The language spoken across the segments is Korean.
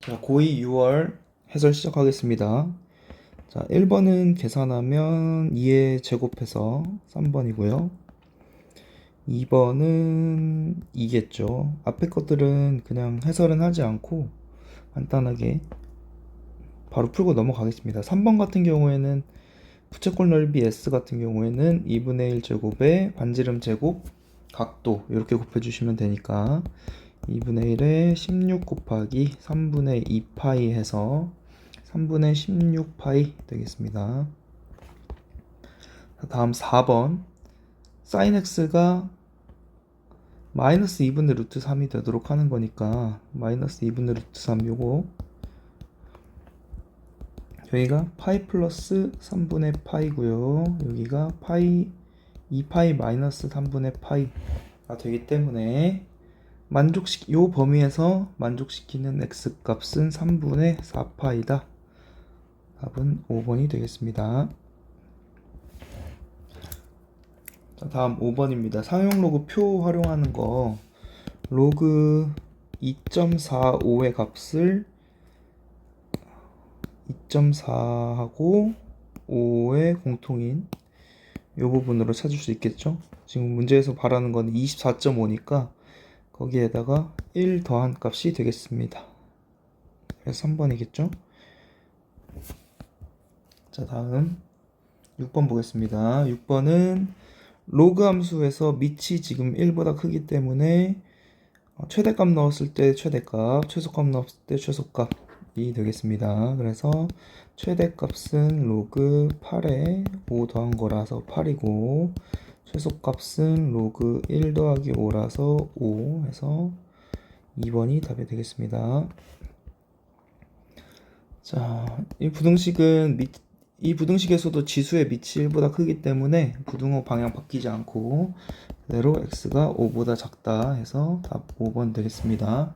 자, 고2 6월 해설 시작하겠습니다. 자, 1번은 계산하면 2에 제곱해서 3번이고요. 2번은 2겠죠. 앞에 것들은 그냥 해설은 하지 않고 간단하게 바로 풀고 넘어가겠습니다. 3번 같은 경우에는 부채꼴 넓이 S 같은 경우에는 2분의 1 제곱에 반지름 제곱 각도 이렇게 곱해주시면 되니까 2분의 1에 16 곱하기 3분의 2파이 해서 3분의 16파이 되겠습니다. 다음 4번 sin x가 마이너스 2분의 루트 3이 되도록 하는 거니까 마이너스 2분의 루트 3 요거 여기가 파이 플러스 3분의 파이고요. 여기가 파이 2파이 마이너스 3분의 파이가 되기 때문에 요 범위에서 만족시키는 x 값은 3분의 4파이다. 답은 5번이 되겠습니다. 자, 다음 5번입니다. 사용 로그 표 활용하는 거 로그 2.45의 값을 2.4하고 5의 공통인 이 부분으로 찾을 수 있겠죠. 지금 문제에서 바라는 건 24.5니까 거기에다가 1 더한 값이 되겠습니다. 그래서 3번이겠죠. 자, 다음 6번 보겠습니다. 6번은 로그 함수에서 밑이 지금 1보다 크기 때문에 최대값 넣었을 때 최대값, 최소값 넣었을 때 최소값이 되겠습니다. 그래서 최대값은 로그 8에 5 더한 거라서 8이고 최소값은 로그 1 더하기 5라서 5 해서 2번이 답이 되겠습니다. 자, 이 부등식에서도 지수의 밑이 1보다 크기 때문에 부등호 방향 바뀌지 않고 그대로 x가 5보다 작다 해서 답 5번 되겠습니다.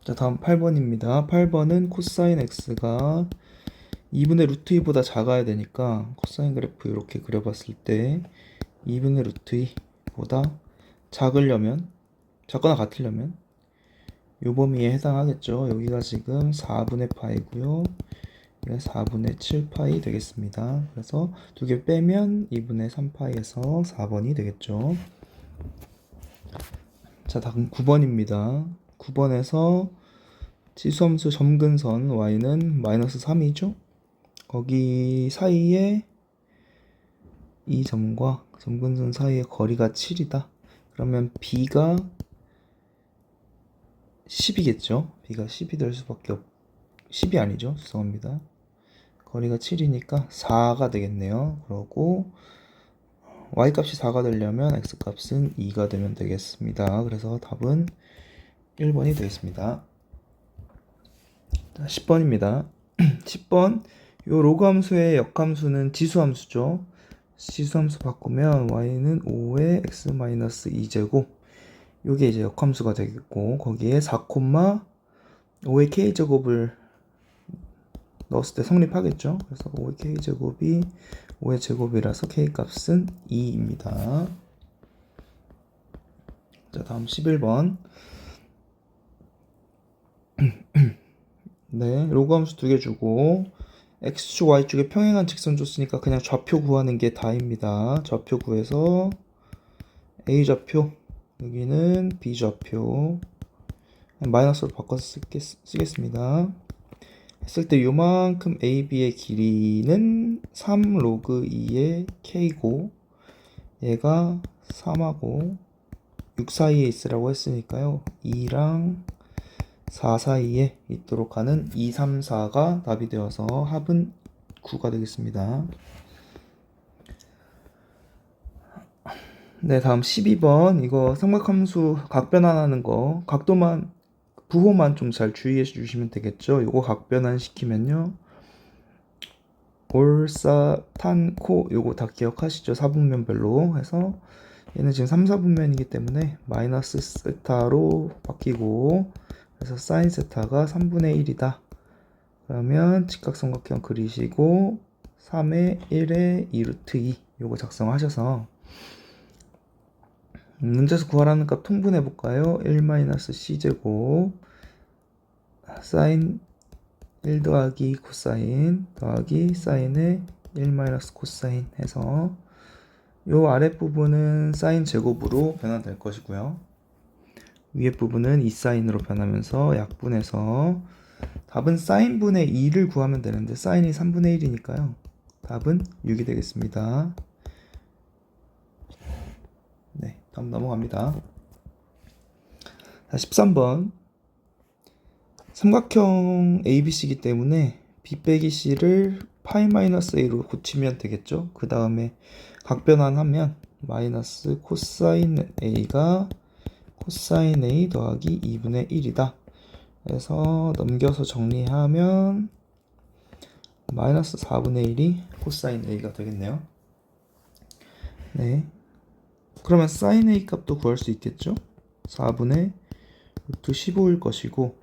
자, 다음 8번입니다. 8번은 코사인 x가 2분의 루트 2보다 작아야 되니까 코사인 그래프 이렇게 그려봤을 때 2분의 루트 2보다 작거나 같으려면 요 범위에 해당하겠죠. 여기가 지금 4분의 파이고요. 4분의 7파이 되겠습니다. 그래서 두 개 빼면 2분의 3파이에서 4번이 되겠죠. 자, 다음 9번입니다. 9번에서 지수함수 점근선 y는 마이너스 3이죠. 거기 사이에 이 점과 점근선 사이의 거리가 7이다. 그러면 b가 10이겠죠. b가 10이 될 수밖에 10이 아니죠. 죄송합니다. 거리가 7이니까 4가 되겠네요. 그러고 y값이 4가 되려면 x값은 2가 되면 되겠습니다. 그래서 답은 1번이 되겠습니다. 자, 10번입니다. 10번 요 로그 함수의 역함수는 지수함수죠. 지수함수 바꾸면 y는 5의 x-2제곱 요게 이제 역함수가 되겠고 거기에 4, 5의 k제곱을 넣었을 때 성립하겠죠. 그래서 5의 k제곱이 5의 제곱이라서 k값은 2입니다. 자, 다음 11번. 네, 로그 함수 두 개 주고 x축, y축에 평행한 직선 줬으니까 그냥 좌표 구하는 게 다입니다. 좌표 구해서 a좌표, 여기는 b좌표 마이너스로 바꿔서 쓰겠습니다. 했을 때 요만큼 AB의 길이는 3 로그 2의 K고 얘가 3하고 6 사이에 있으라고 했으니까요. 2랑 4 사이에 있도록 하는 2, 3, 4가 답이 되어서 합은 9가 되겠습니다. 네, 다음 12번 이거 삼각함수 각변환하는 거 각도만 부호만 좀 잘 주의해 주시면 되겠죠. 이거 각변환 시키면요. 올사탄코 요거 다 기억하시죠? 4분면별로 해서 얘는 지금 3, 4분면이기 때문에 마이너스 세타로 바뀌고 그래서 사인 세타가 3분의 1이다. 그러면 직각삼각형 그리시고 3의 1의 2루트 2 요거 작성하셔서 문제에서 구하라는 값 통분해 볼까요? 1-c제곱 사인 1 더하기 코사인 더하기 사인의 1 코사인 해서 요 아랫부분은 사인 제곱으로 변환될 것이고요. 위에 부분은 2사인으로 변하면서 약분해서 답은 사인분의 2를 구하면 되는데 사인이 3분의 1이니까요. 답은 6이 되겠습니다. 네, 다음 넘어갑니다. 자, 13번. 삼각형 ABC이기 때문에 B 빼기 C를 파이 마이너스 A로 고치면 되겠죠. 그 다음에 각변환하면 마이너스 코사인 A가 코사인 A 더하기 2분의 1이다. 그래서 넘겨서 정리하면 마이너스 4분의 1이 코사인 A가 되겠네요. 네. 그러면 사인 A 값도 구할 수 있겠죠? 4분의 루트 15일 것이고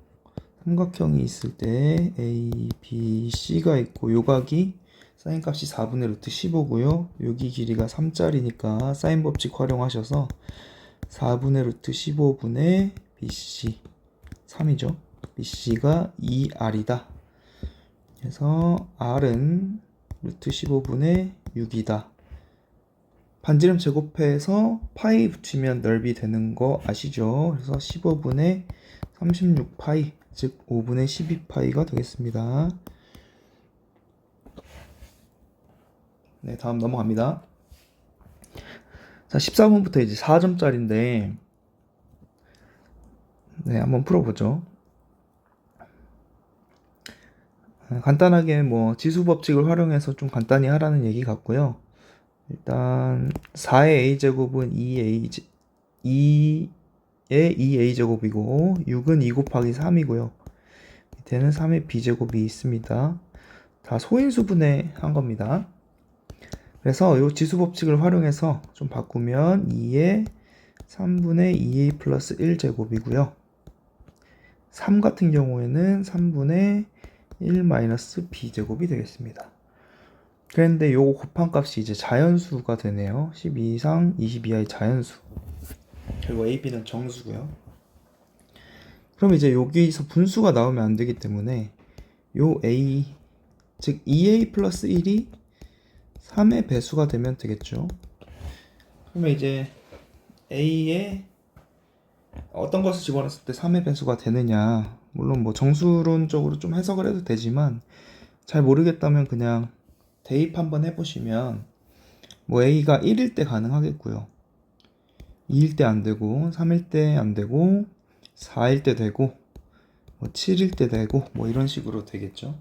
삼각형이 있을 때 A, B, C가 있고 요각이 사인 값이 4분의 루트 15고요. 여기 길이가 3짜리니까 사인 법칙 활용하셔서 4분의 루트 15분의 BC 3이죠. BC가 2R이다. 그래서 R은 루트 15분의 6이다. 반지름 제곱해서 파이 붙이면 넓이 되는 거 아시죠? 그래서 15분의 36파이, 즉 5분의 12파이가 되겠습니다. 네, 다음 넘어갑니다. 자, 14번부터 이제 4점짜리인데 네, 한번 풀어보죠. 간단하게 뭐 지수 법칙을 활용해서 좀 간단히 하라는 얘기 같고요. 일단 4의 a제곱은 2의 2a제곱이고 6은 2 곱하기 3이고요. 밑에는 3의 b제곱이 있습니다. 다 소인수분해 한 겁니다. 그래서 이 지수 법칙을 활용해서 좀 바꾸면 2의 3분의 2a 플러스 1제곱이고요. 3 같은 경우에는 3분의 1 마이너스 b제곱이 되겠습니다. 그런데 요거 곱한 값이 이제 자연수가 되네요. 12 이상 22하의 자연수. 그리고 AB는 정수고요. 그럼 이제 여기서 분수가 나오면 안 되기 때문에 요 A, 즉 2A 플러스 1이 3의 배수가 되면 되겠죠. 그러면 이제 A에 어떤 것을 집어넣었을 때 3의 배수가 되느냐, 물론 뭐 정수론적으로 좀 해석을 해도 되지만 잘 모르겠다면 그냥 대입 한번 해보시면 뭐 A가 1일 때 가능하겠고요. 2일 때 안 되고 3일 때 안 되고 4일 때 되고 뭐 7일 때 되고 뭐 이런 식으로 되겠죠.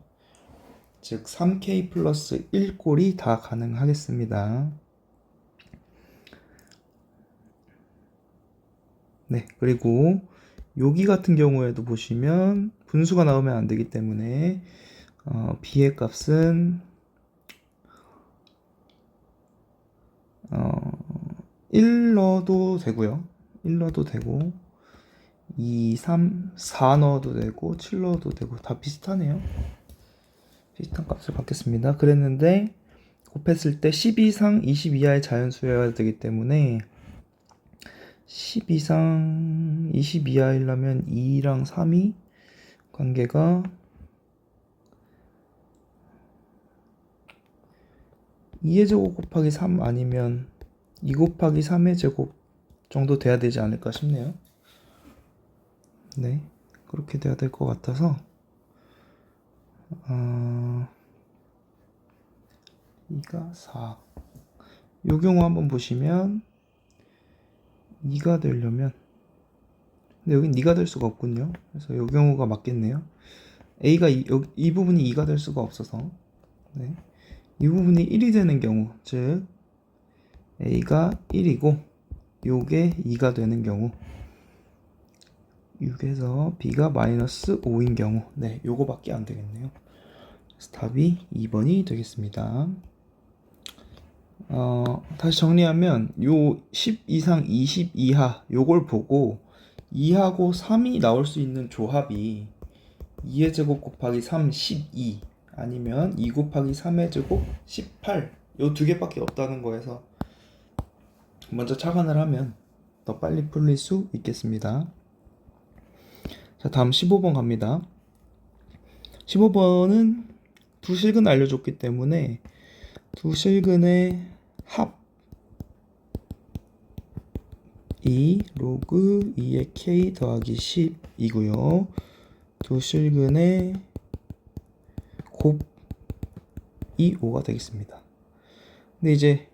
즉 3K 플러스 1꼴이 다 가능하겠습니다. 네, 그리고 여기 같은 경우에도 보시면 분수가 나오면 안 되기 때문에 B의 값은 1 넣어도 되고요. 1 넣어도 되고 2, 3, 4 넣어도 되고 7 넣어도 되고 다 비슷하네요. 비슷한 값을 받겠습니다. 그랬는데 곱했을 때 10 이상 20 이하의 자연수여야 되기 때문에 10 이상 20 이하이려면 2랑 3이 관계가 2의 제곱 곱하기 3 아니면 2 곱하기 3의 제곱 정도 돼야 되지 않을까 싶네요. 네, 그렇게 돼야 될 것 같아서 2가 4. 요 경우 한번 보시면 2가 되려면, 근데 여긴 2가 될 수가 없군요. 그래서 요 경우가 맞겠네요. A가 이 부분이 2가 될 수가 없어서, 네, 이 부분이 1이 되는 경우, 즉 A가 1이고 요게 2가 되는 경우, 6에서 B가 마이너스 5인 경우, 네, 요거밖에 안 되겠네요. 그래서 답이 2번이 되겠습니다. 다시 정리하면 요 10 이상 20 이하 요걸 보고 2하고 3이 나올 수 있는 조합이 2의 제곱 곱하기 3 12 아니면 2 곱하기 3의 제곱 18 요 두 개밖에 없다는 거에서 먼저 착안을 하면 더 빨리 풀릴 수 있겠습니다. 자, 다음 15번 갑니다. 15번은 두 실근 알려줬기 때문에 두 실근의 합 2 로그 2의 k 더하기 10이고요. 두 실근의 곱이 5가 되겠습니다. 근데 이제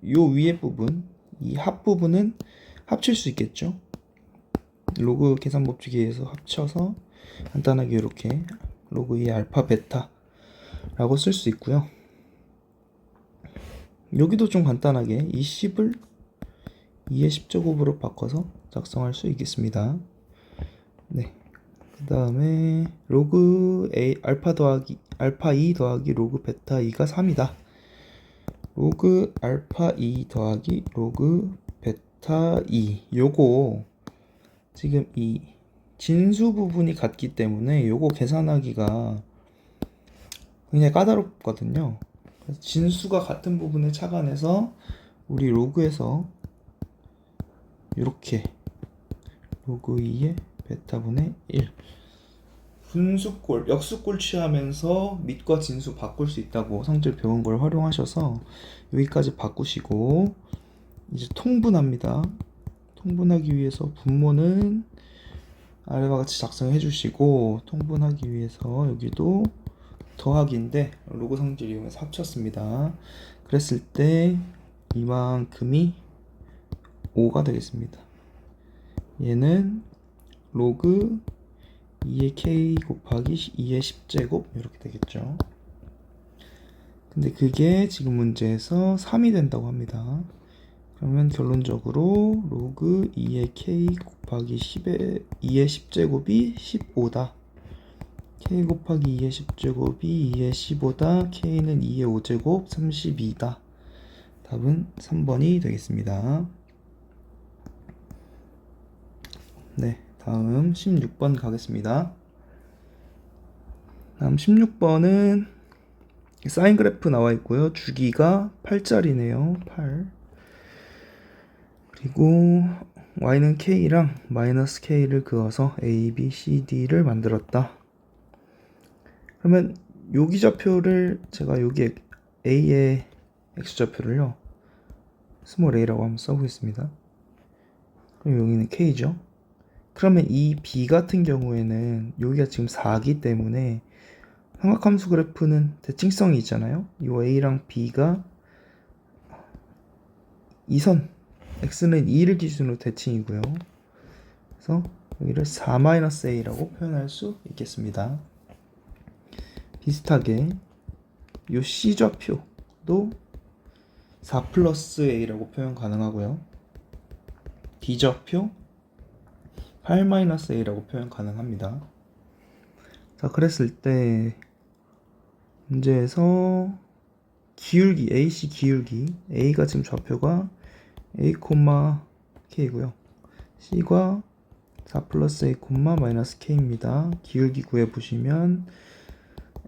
요 위에 부분, 이 합 부분은 합칠 수 있겠죠. 로그 계산 법칙에 의해서 합쳐서 간단하게 이렇게 로그 2 알파 베타 라고 쓸 수 있고요. 여기도 좀 간단하게 이 10을 2의 10제곱으로 바꿔서 작성할 수 있겠습니다. 네. 그 다음에 로그 A 알파 2 더하기 로그 베타 2가 3이다. 로그 알파 2 더하기 로그 베타 2 요거 지금 이 진수 부분이 같기 때문에 요거 계산하기가 굉장히 까다롭거든요. 그래서 진수가 같은 부분을 착안해서 우리 로그에서 이렇게 로그 2의 베타분의 1 분수꼴, 역수꼴 취하면서 밑과 진수 바꿀 수 있다고 성질 배운 걸 활용하셔서 여기까지 바꾸시고 이제 통분합니다. 통분하기 위해서 분모는 아래와 같이 작성해 주시고 통분하기 위해서 여기도 더하기인데 로그 성질 이용해서 합쳤습니다. 그랬을 때 이만큼이 5가 되겠습니다. 얘는 로그 2의 k 곱하기 2의 10제곱 이렇게 되겠죠. 근데 그게 지금 문제에서 3이 된다고 합니다. 그러면 결론적으로 로그 2의 k 곱하기 2의 10제곱이 15다. k 곱하기 2의 10제곱이 2의 15다. k는 2의 5제곱 32다. 답은 3번이 되겠습니다. 네, 다음 16번 가겠습니다. 다음 16번은 사인 그래프 나와 있고요. 주기가 8짜리네요. 8. 그리고 y는 k랑 마이너스 k를 그어서 a, b, c, d를 만들었다. 그러면 여기 좌표를 제가 여기 a의 x좌표를요 스몰 a라고 한번 써보겠습니다. 그럼 여기는 k죠. 그러면 이 b 같은 경우에는 여기가 지금 4기 때문에 삼각함수 그래프는 대칭성이 있잖아요. 이 a랑 b가 이선 x는 2를 기준으로 대칭이고요. 그래서 여기를 4-a라고 표현할 수 있겠습니다. 비슷하게 이 C좌표도 4 플러스 A라고 표현 가능하고요. D좌표 8 마이너스 A라고 표현 가능합니다. 자, 그랬을 때 문제에서 기울기, AC 기울기, A가 지금 좌표가 A, K고요. C가 4 플러스 A, 마이너스 K입니다. 기울기 구해보시면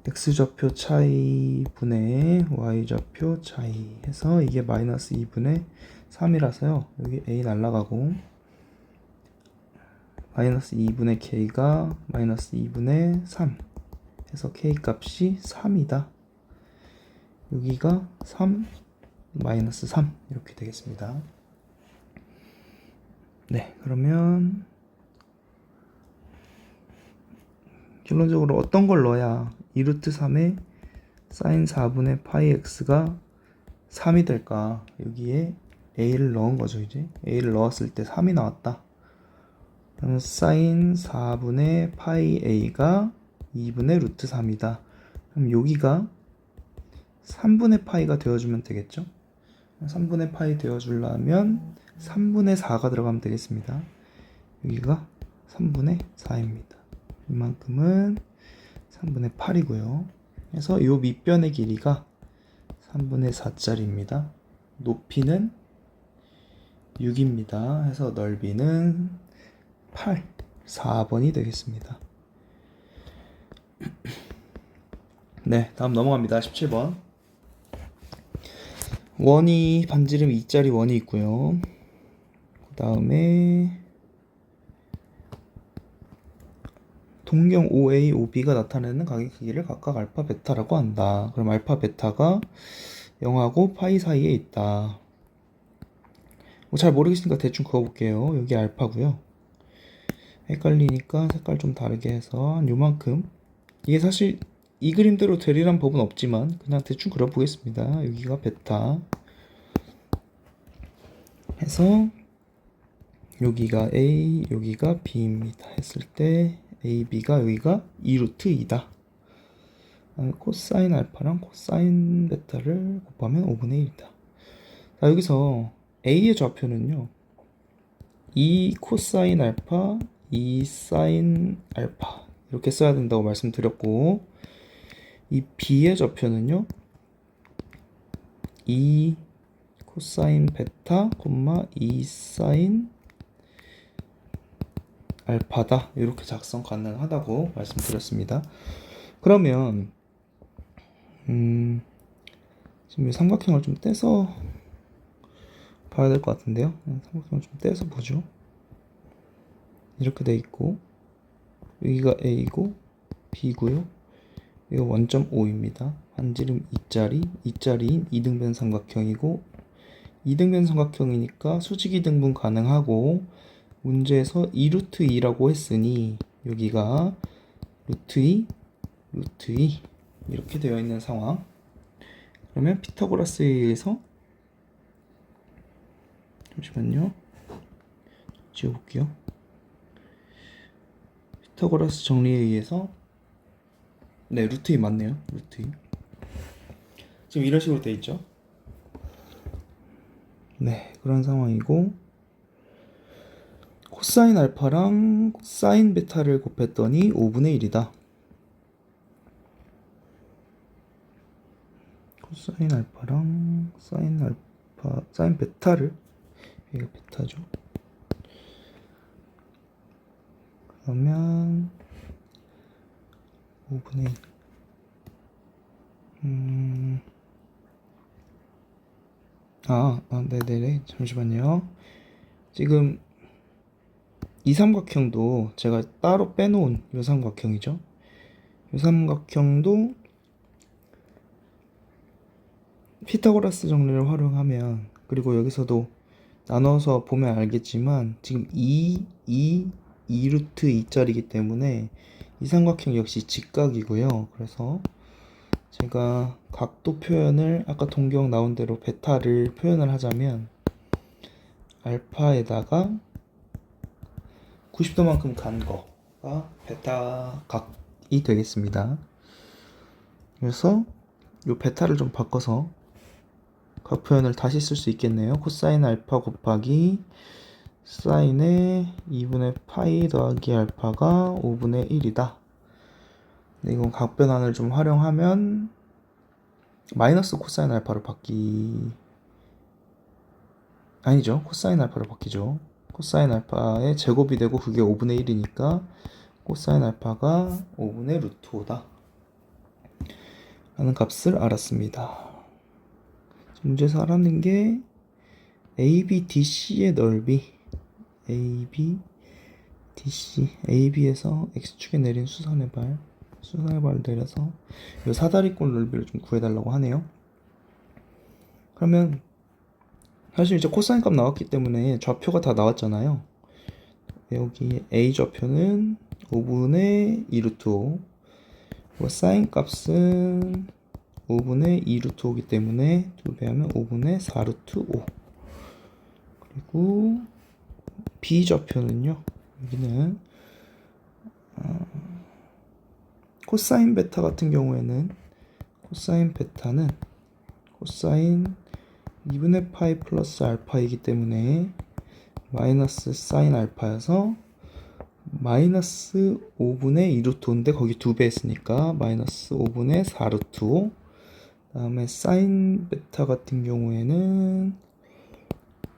x좌표 차이 분의 y좌표 차이 해서 이게 마이너스 2분의 3이라서요. 여기 a 날라가고 마이너스 2분의 k가 마이너스 2분의 3 해서 k 값이 3이다. 여기가 3 마이너스 3 이렇게 되겠습니다. 네, 그러면 결론적으로 어떤 걸 넣어야 2루트 3에 사인 4분의 파이 x가 3이 될까? 여기에 a를 넣은 거죠. 이제 a를 넣었을 때 3이 나왔다. 그러면 사인 4분의 파이 a가 2분의 루트 3이다. 그럼 여기가 3분의 파이가 되어주면 되겠죠? 3분의 파이 되어주려면 3분의 4가 들어가면 되겠습니다. 여기가 3분의 4입니다. 이만큼은 3분의 8이고요. 그래서 이 밑변의 길이가 3분의 4짜리입니다. 높이는 6입니다. 해서 넓이는 8, 4번이 되겠습니다. 네, 다음 넘어갑니다. 17번. 원이 반지름 2짜리 원이 있고요. 그 다음에 동경 OA, OB가 나타내는 각의 크기를 각각 알파, 베타라고 한다. 그럼 알파, 베타가 0하고 파이 사이에 있다. 잘 모르겠으니까 대충 그어볼게요. 여기 알파고요. 헷갈리니까 색깔 좀 다르게 해서 한 요만큼. 이게 사실 이 그림대로 되리란 법은 없지만 그냥 대충 그려보겠습니다. 여기가 베타 해서 여기가 A, 여기가 B입니다. 했을 때 A, B가 여기가 2루트 2다. 코사인 알파랑 코사인 베타를 곱하면 5분의 1이다. 자, 여기서 A의 좌표는요, 2 코사인 알파, 2 사인 알파 이렇게 써야 된다고 말씀드렸고, 이 B의 좌표는요, 2 코사인 베타, 2 사인 알파다. 이렇게 작성 가능하다고 말씀드렸습니다. 그러면 지금 이 삼각형을 좀 떼서 봐야 될 것 같은데요. 삼각형을 좀 떼서 보죠. 이렇게 돼 있고 여기가 A고 B고요. 이거 원점 O입니다. 반지름 2짜리인 이등변 삼각형이고, 이등변 삼각형이니까 수직이 등분 가능하고, 문제에서 2루트 2라고 했으니 여기가 루트 2, 루트 2 이렇게 되어 있는 상황. 그러면 피타고라스에 의해서, 잠시만요, 지워볼게요. 피타고라스 정리에 의해서 네, 루트 2 맞네요. 루트 2. 지금 이런 식으로 돼 있죠. 네, 그런 상황이고, 코사인 알파랑 사인 베타를 곱했더니 5분의 1이다. 코사인 알파랑 사인 알파, 사인 베타를, 여기가 베타죠. 그러면 5분의 1. 네네네. 잠시만요. 지금 이 삼각형도 제가 따로 빼놓은 이 삼각형이죠. 이 삼각형도 피타고라스 정리를 활용하면, 그리고 여기서도 나눠서 보면 알겠지만 지금 2루트 2짜리이기 때문에 이 삼각형 역시 직각이고요. 그래서 제가 각도 표현을 아까 동경 나온 대로 베타를 표현을 하자면 알파에다가 90도만큼 간 거가 베타 각이 되겠습니다. 그래서 이 베타를 좀 바꿔서 각 표현을 다시 쓸 수 있겠네요. 코사인 알파 곱하기 사인의 2분의 파이 더하기 알파가 5분의 1이다. 이건 각 변환을 좀 활용하면 마이너스 코사인 알파로 아니죠. 코사인 알파로 바뀌죠. 코사인 알파의 제곱이 되고 그게 5분의 1이니까 코사인 알파가 5분의 루트 5다 라는 값을 알았습니다. 문제에서 알아낸 게 ABDC의 넓이, ABDC, AB에서 X축에 내린 수선의 발 내려서 이 사다리꼴 넓이를 좀 구해달라고 하네요. 그러면 사실 이제 코사인 값 나왔기 때문에 좌표가 다 나왔잖아요. 여기 A 좌표는 5분의 2루트 5, 사인 값은 5분의 2루트 5이기 때문에 2배 하면 5분의 4루트 5. 그리고 B 좌표는요, 여기는 코사인 베타 같은 경우에는 코사인 베타는 코사인 2분의 파이 플러스 알파이기 때문에 마이너스 사인 알파여서 마이너스 5분의 2루트 5인데 거기 2배 했으니까 마이너스 5분의 4루트 5. 다음에 사인 베타 같은 경우에는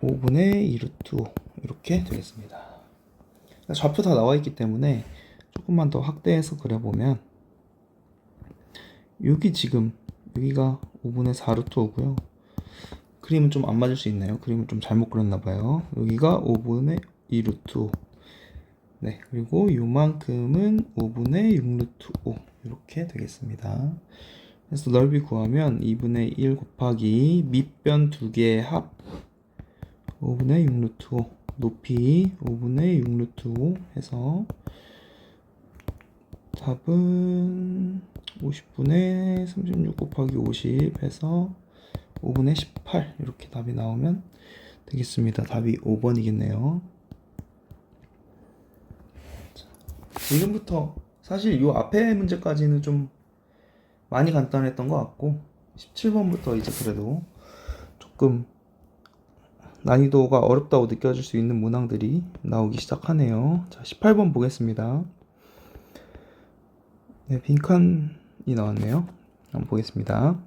5분의 2루트 5 이렇게 되겠습니다. 좌표 다 나와 있기 때문에 조금만 더 확대해서 그려보면, 여기 지금 여기가 5분의 4루트 5고요. 그림은 좀 안 맞을 수 있나요? 그림을 좀 잘못 그렸나 봐요. 여기가 5분의 2 루트 5. 네, 그리고 요만큼은 5분의 6 루트 5 이렇게 되겠습니다. 그래서 넓이 구하면 2분의 1 곱하기 밑변 두 개의 합 5분의 6 루트 5 높이 5분의 6 루트 5 해서 답은 50분의 36 곱하기 50 해서 5분의 18 이렇게 답이 나오면 되겠습니다. 답이 5번이겠네요. 지금부터 사실 요 앞에 문제까지는 좀 많이 간단했던 것 같고 17번부터 이제 그래도 조금 난이도가 어렵다고 느껴질 수 있는 문항들이 나오기 시작하네요. 자, 18번 보겠습니다. 네, 빈칸이 나왔네요. 한번 보겠습니다.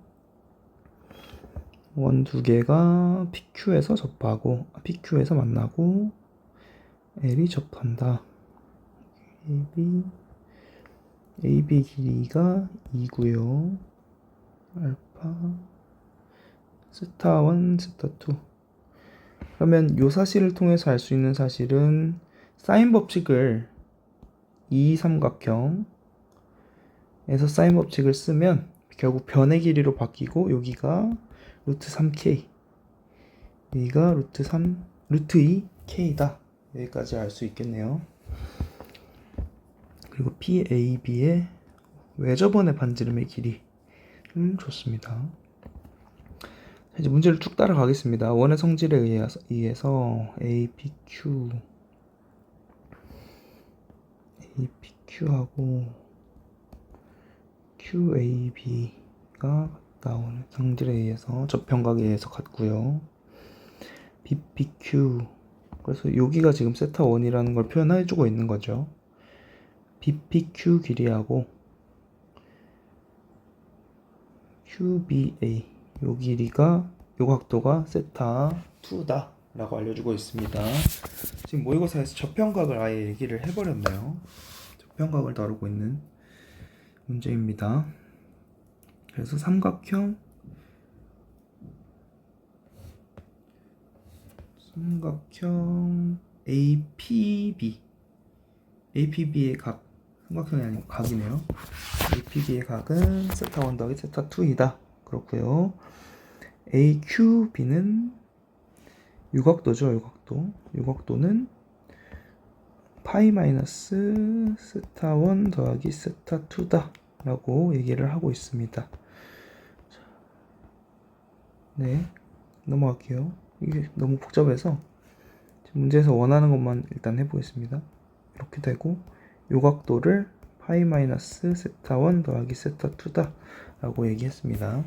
원 두 개가 PQ에서 접하고 PQ에서 만나고 L이 접한다. AB 길이가 2고요. 알파 스타 1, 스타 2. 그러면 이 사실을 통해서 알 수 있는 사실은 사인 법칙을 이 삼각형에서 사인 법칙을 쓰면 결국 변의 길이로 바뀌고 여기가 루트 3k 여기가 루트 2k다. 여기까지 알 수 있겠네요. 그리고 PAB의 외접원의 반지름의 길이를 줬습니다. 이제 문제를 쭉 따라가겠습니다. 원의 성질에 의해서 APQ하고 QAB가 나오는 성질에 의해서 접평각에 의해서 같고요. BPQ 그래서 여기가 지금 세타 1이라는 걸 표현해주고 있는 거죠. BPQ 길이하고 QBA 요 길이가 요 각도가 세타 2다 라고 알려주고 있습니다. 지금 모의고사에서 접평각을 아예 얘기를 해버렸네요. 접평각을 다루고 있는 문제입니다. 그래서 삼각형 APB의 각 삼각형이 아니고 각이네요. APB의 각은 세타 1 더하기 세타 2이다. 그렇고요. AQB는 유각도죠. 유각도는 파이 마이너스 세타 1 더하기 세타 2다 라고 얘기를 하고 있습니다. 네, 넘어갈게요. 이게 너무 복잡해서 문제에서 원하는 것만 일단 해보겠습니다. 이렇게 되고 요각도를 파이 마이너스 세타 1 더하기 세타 2다 라고 얘기했습니다.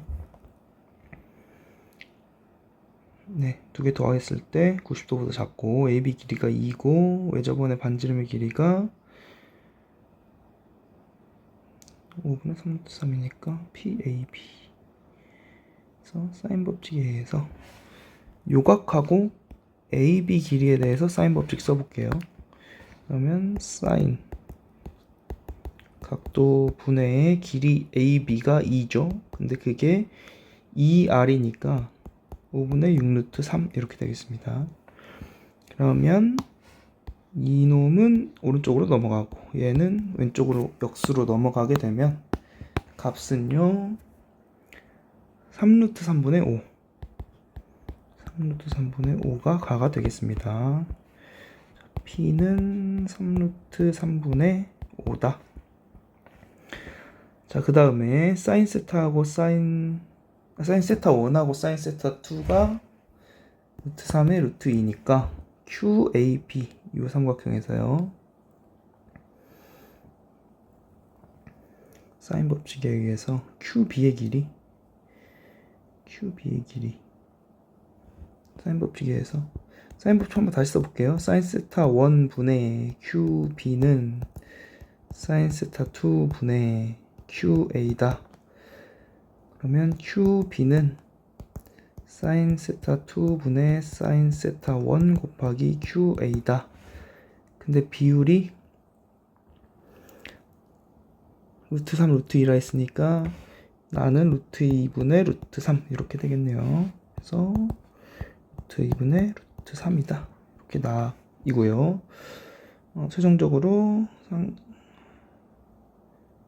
네, 두 개 더했을 때 90도보다 작고 AB 길이가 2고 외접원의 반지름의 길이가 5분의 3루트 3이니까 PAB 그래서 사인 법칙에 의해서 요각하고 AB 길이에 대해서 사인 법칙 써볼게요. 그러면 사인 각도 분해의 길이 AB가 2죠. 근데 그게 2R이니까 5분의 6루트 3 이렇게 되겠습니다. 그러면 이놈은 오른쪽으로 넘어가고 얘는 왼쪽으로 역수로 넘어가게 되면 값은요 3루트 3분의 5 3루트 3분의 5가 가가 되겠습니다. P는 3루트 3분의 5다. 자, 그 다음에 사인 세타하고 사인 세타 1하고 사인 세타 2가 루트 3의 루트 2니까 QAB 이 삼각형에서요 사인 법칙에 의해서 QB의 길이 사인 법칙에 의해서 사인 법칙 한번 다시 써볼게요. 사인 세타 1분의 QB는 사인 세타 2분의 QA다. 그러면 QB는 사인 세타 2분의 사인 세타 1 곱하기 QA다. 근데 비율이 루트 3 루트 2라 했으니까 나는 루트 2분의 루트 3 이렇게 되겠네요. 그래서 루트 2분의 루트 3이다. 이렇게 나이고요. 최종적으로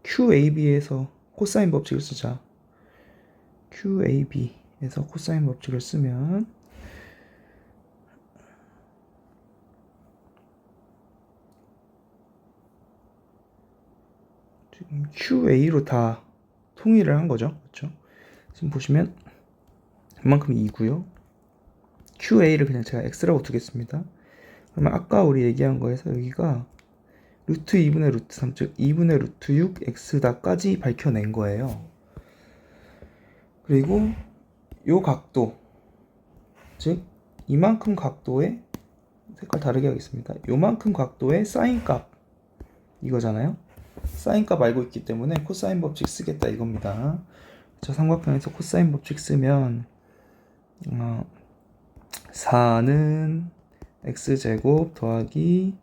QAB에서 코사인 법칙을 쓰자. QAB에서 코사인 법칙을 쓰면 지금 QA로 다 통일을 한 거죠. 그렇죠? 지금 보시면 이만큼 2고요. QA를 그냥 제가 X라고 두겠습니다. 그러면 아까 우리 얘기한 거에서 여기가 루트 2분의 루트 3, 즉 2분의 루트 6 X다까지 밝혀낸 거예요. 그리고 요 각도, 즉 이만큼 각도의, 색깔 다르게 하겠습니다. 요만큼 각도의 사인 값 이거잖아요. 사인 값 알고 있기 때문에 코사인 법칙 쓰겠다 이겁니다. 저 삼각형에서 코사인 법칙 쓰면 4는 x제곱 더하기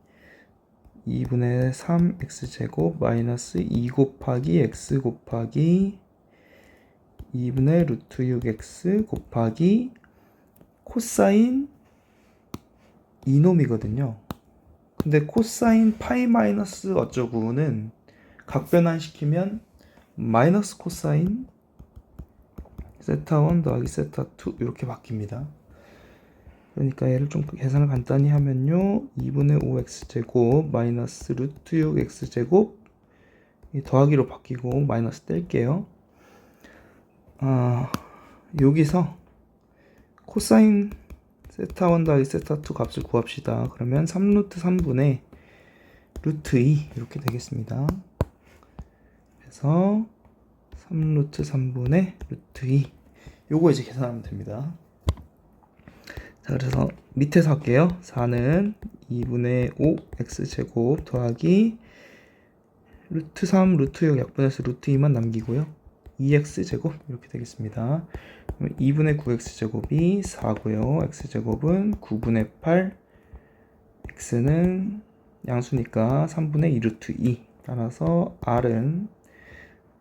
2분의 3 x제곱 마이너스 2 곱하기 x 곱하기 2분의 루트 6x 곱하기 코사인 이놈이거든요. 근데 코사인 파이 마이너스 어쩌고는 각변환시키면 마이너스 코사인 세타 1 더하기 세타 2 이렇게 바뀝니다. 그러니까 얘를 좀 계산을 간단히 하면요, 2분의 5x제곱 마이너스 루트 6x제곱 더하기로 바뀌고 마이너스 뗄게요. 여기서 코사인 세타 1 더하기 세타 2 값을 구합시다. 그러면 3루트 3분의 루트 2 이렇게 되겠습니다. 그래서 3루트 3분의 루트 2 요거 이제 계산하면 됩니다. 자, 그래서 밑에서 할게요. 4는 2분의 5 x제곱 더하기 루트 3 루트 6 약분해서 루트 2만 남기고요. 2x제곱 이렇게 되겠습니다. 2분의 9x제곱이 4고요. x제곱은 9분의 8, x는 양수니까 3분의 2 루트 2, 따라서 r은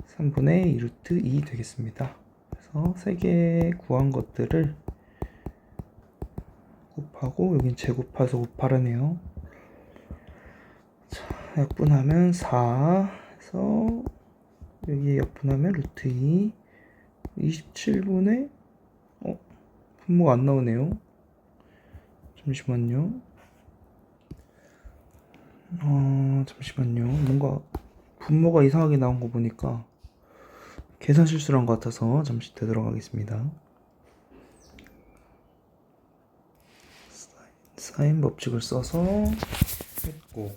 3분의 2 루트 2 되겠습니다. 그래서 3개 구한 것들을 곱하고 여긴 제곱해서 곱하라네요. 자, 약분하면 4 해서 여기에 약분하면 루트 2 27분의 분모가 안 나오네요. 잠시만요. 잠시만요. 뭔가 분모가 이상하게 나온 거 보니까 계산 실수를 한 것 같아서 잠시 되돌아가겠습니다. 사인 법칙을 써서 했고,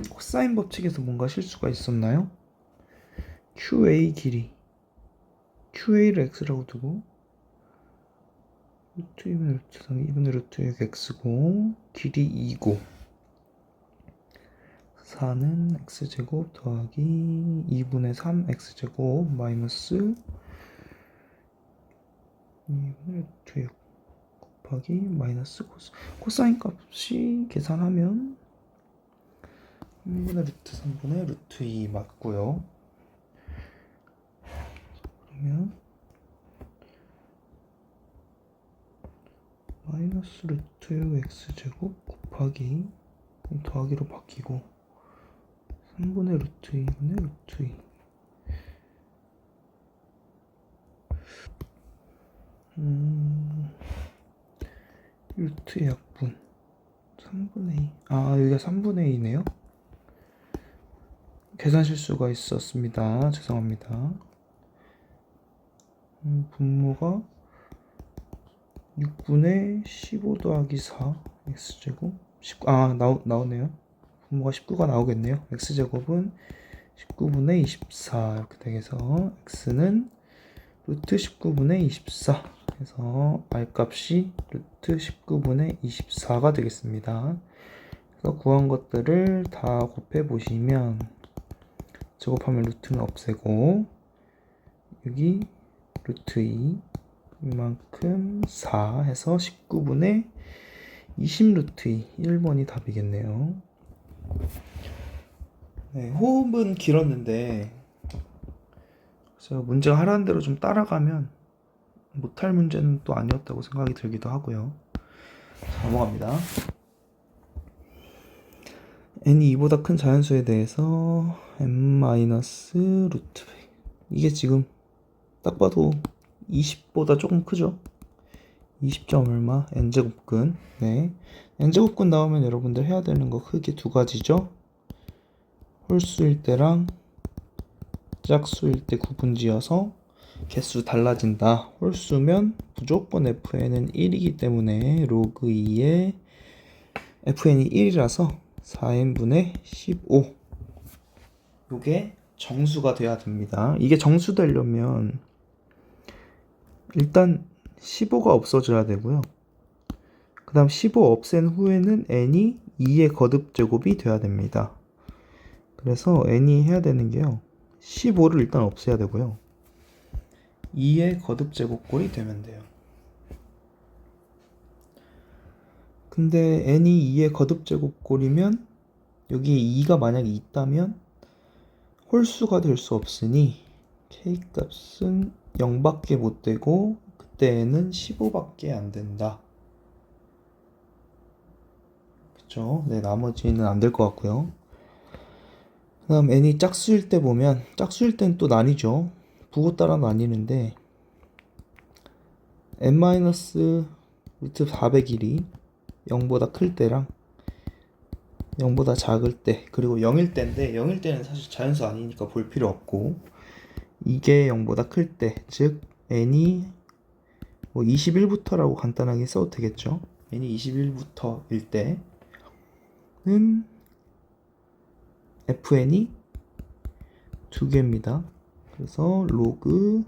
코사인 법칙에서 뭔가 실수가 있었나요? QA 길이, QA를 X라고 두고 루트 2분의 루트 3, 2분의 루트 6 X고 길이 2고 4는 X제곱 더하기 2분의 3 X제곱 마이너스 2분의 루트 6 곱하기 마이너스 코사인 값이 계산하면 1분의 루트 3분의 루트 2 맞고요. 그러면 마이너스 루트 6 x제곱 곱하기 더하기로 바뀌고 3분의 루트 2분의 루트 2 루트 약분 3분의 2 여기가 3분의 2네요. 계산 실수가 있었습니다. 죄송합니다. 분모가 6분의 15 더하기 4 x제곱 19, 나오네요. 분모가 19가 나오겠네요. x제곱은 19분의 24 이렇게 되겠어. x는 루트 19분의 24 해서 r값이 루트 19분의 24가 되겠습니다. 그래서 구한 것들을 다 곱해 보시면 제곱하면 루트는 없애고 여기 루트 2 이만큼 4 해서 19분의 20 루트 2 1번이 답이겠네요. 네, 호흡은 길었는데 그래서 문제가 하라는 대로 좀 따라가면 못할 문제는 또 아니었다고 생각이 들기도 하고요. 넘어갑니다. n이 2보다 큰 자연수에 대해서 n-루트 이게 지금 딱 봐도 20보다 조금 크죠? 20점 얼마? n제곱근. 네. n제곱근 나오면 여러분들 해야 되는 거 크게 두 가지죠? 홀수일 때랑 짝수일 때 구분지어서 개수 달라진다. 홀수면 무조건 fn은 1이기 때문에 로그 2에 fn이 1이라서 4n분의 15 요게 정수가 돼야 됩니다. 이게 정수 되려면 일단 15가 없어져야 되고요. 그 다음 15 없앤 후에는 n이 2의 거듭제곱이 돼야 됩니다. 그래서 n이 해야 되는 게요. 15를 일단 없애야 되고요. 2의 거듭제곱꼴이 되면 돼요. 근데 n이 2의 거듭제곱꼴이면 여기에 2가 만약에 있다면 홀수가 될 수 없으니 k값은 0밖에 못 되고 그때 n은 15밖에 안 된다. 그쵸? 네, 나머지는 안 될 것 같고요. 그 다음 n이 짝수일 때 보면 짝수일 땐 또 나뉘죠. 부호 따라 나뉘는데 n-루트 400일이 0보다 클 때랑 0보다 작을 때 그리고 0일 때인데 0일 때는 사실 자연수 아니니까 볼 필요 없고 이게 0보다 클 때 즉 n이 뭐 21부터라고 간단하게 써도 되겠죠. n이 21부터일 때는 fn이 두 개입니다. 그래서 로그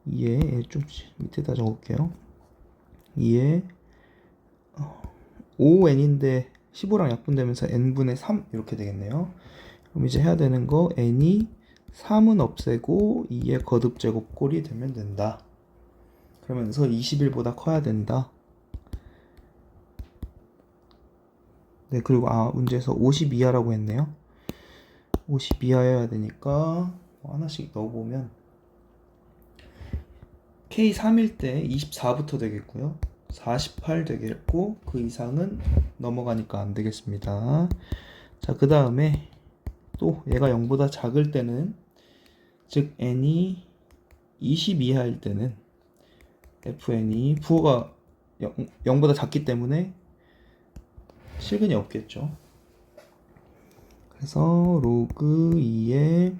2에 좀 밑에다 적을게요. 2에 5n인데 15랑 약분되면서 n분의 3 이렇게 되겠네요. 그럼 이제 해야 되는 거 n이 3은 없애고 2의 거듭제곱꼴이 되면 된다. 그러면서 21보다 커야 된다. 네, 그리고 문제에서 50 이하라고 했네요. 50 이하여야 되니까 하나씩 넣어보면 K3일 때 24부터 되겠고요. 48 되겠고 그 이상은 넘어가니까 안 되겠습니다. 자, 그 다음에 또 얘가 0보다 작을 때는 즉 n이 20 이하일 때는 fn이 부호가 0보다 작기 때문에 실근이 없겠죠. 그래서 로그 2에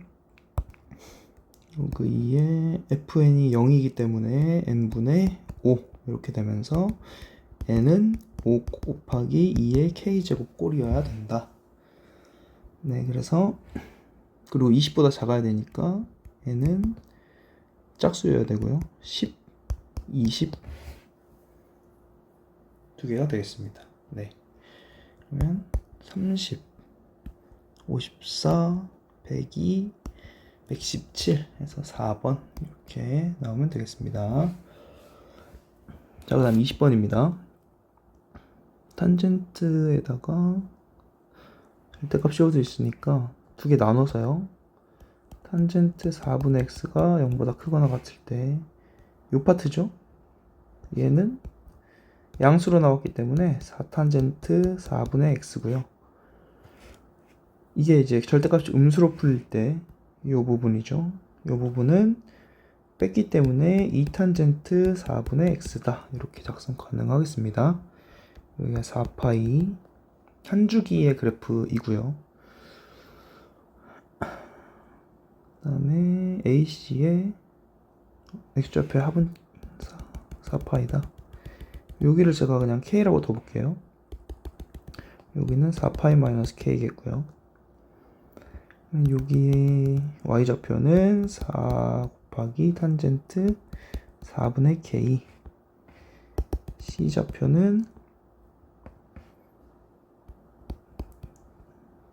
fn이 0이기 때문에 n분의 5 이렇게 되면서 n은 5 곱하기 2의 k제곱꼴이어야 된다. 네, 그래서 그리고 20보다 작아야 되니까 n은 짝수여야 되고요. 10, 20 두 개가 되겠습니다. 네. 그러면 30, 54, 102, 117 해서 4번 이렇게 나오면 되겠습니다. 자, 그 다음 20번입니다. 탄젠트에다가 절대값 씌워져 있으니까 두 개 나눠서요. 탄젠트 4분의 x가 0보다 크거나 같을 때 이 파트죠. 얘는 양수로 나왔기 때문에 4탄젠트 4분의 x고요. 이게 이제 절대값이 음수로 풀릴 때 이 부분이죠. 이 부분은 뺐기 때문에 2탄젠트 4분의 x다. 이렇게 작성 가능하겠습니다. 여기가 4파이 한 주기의 그래프이고요. 그 다음에 AC의 x좌표의 합은 4파이다. 여기를 제가 그냥 k라고 둬볼게요. 여기는 4파이 마이너스 k겠고요. 여기에 y좌표는 4 곱하기 탄젠트 4분의 k, c좌표는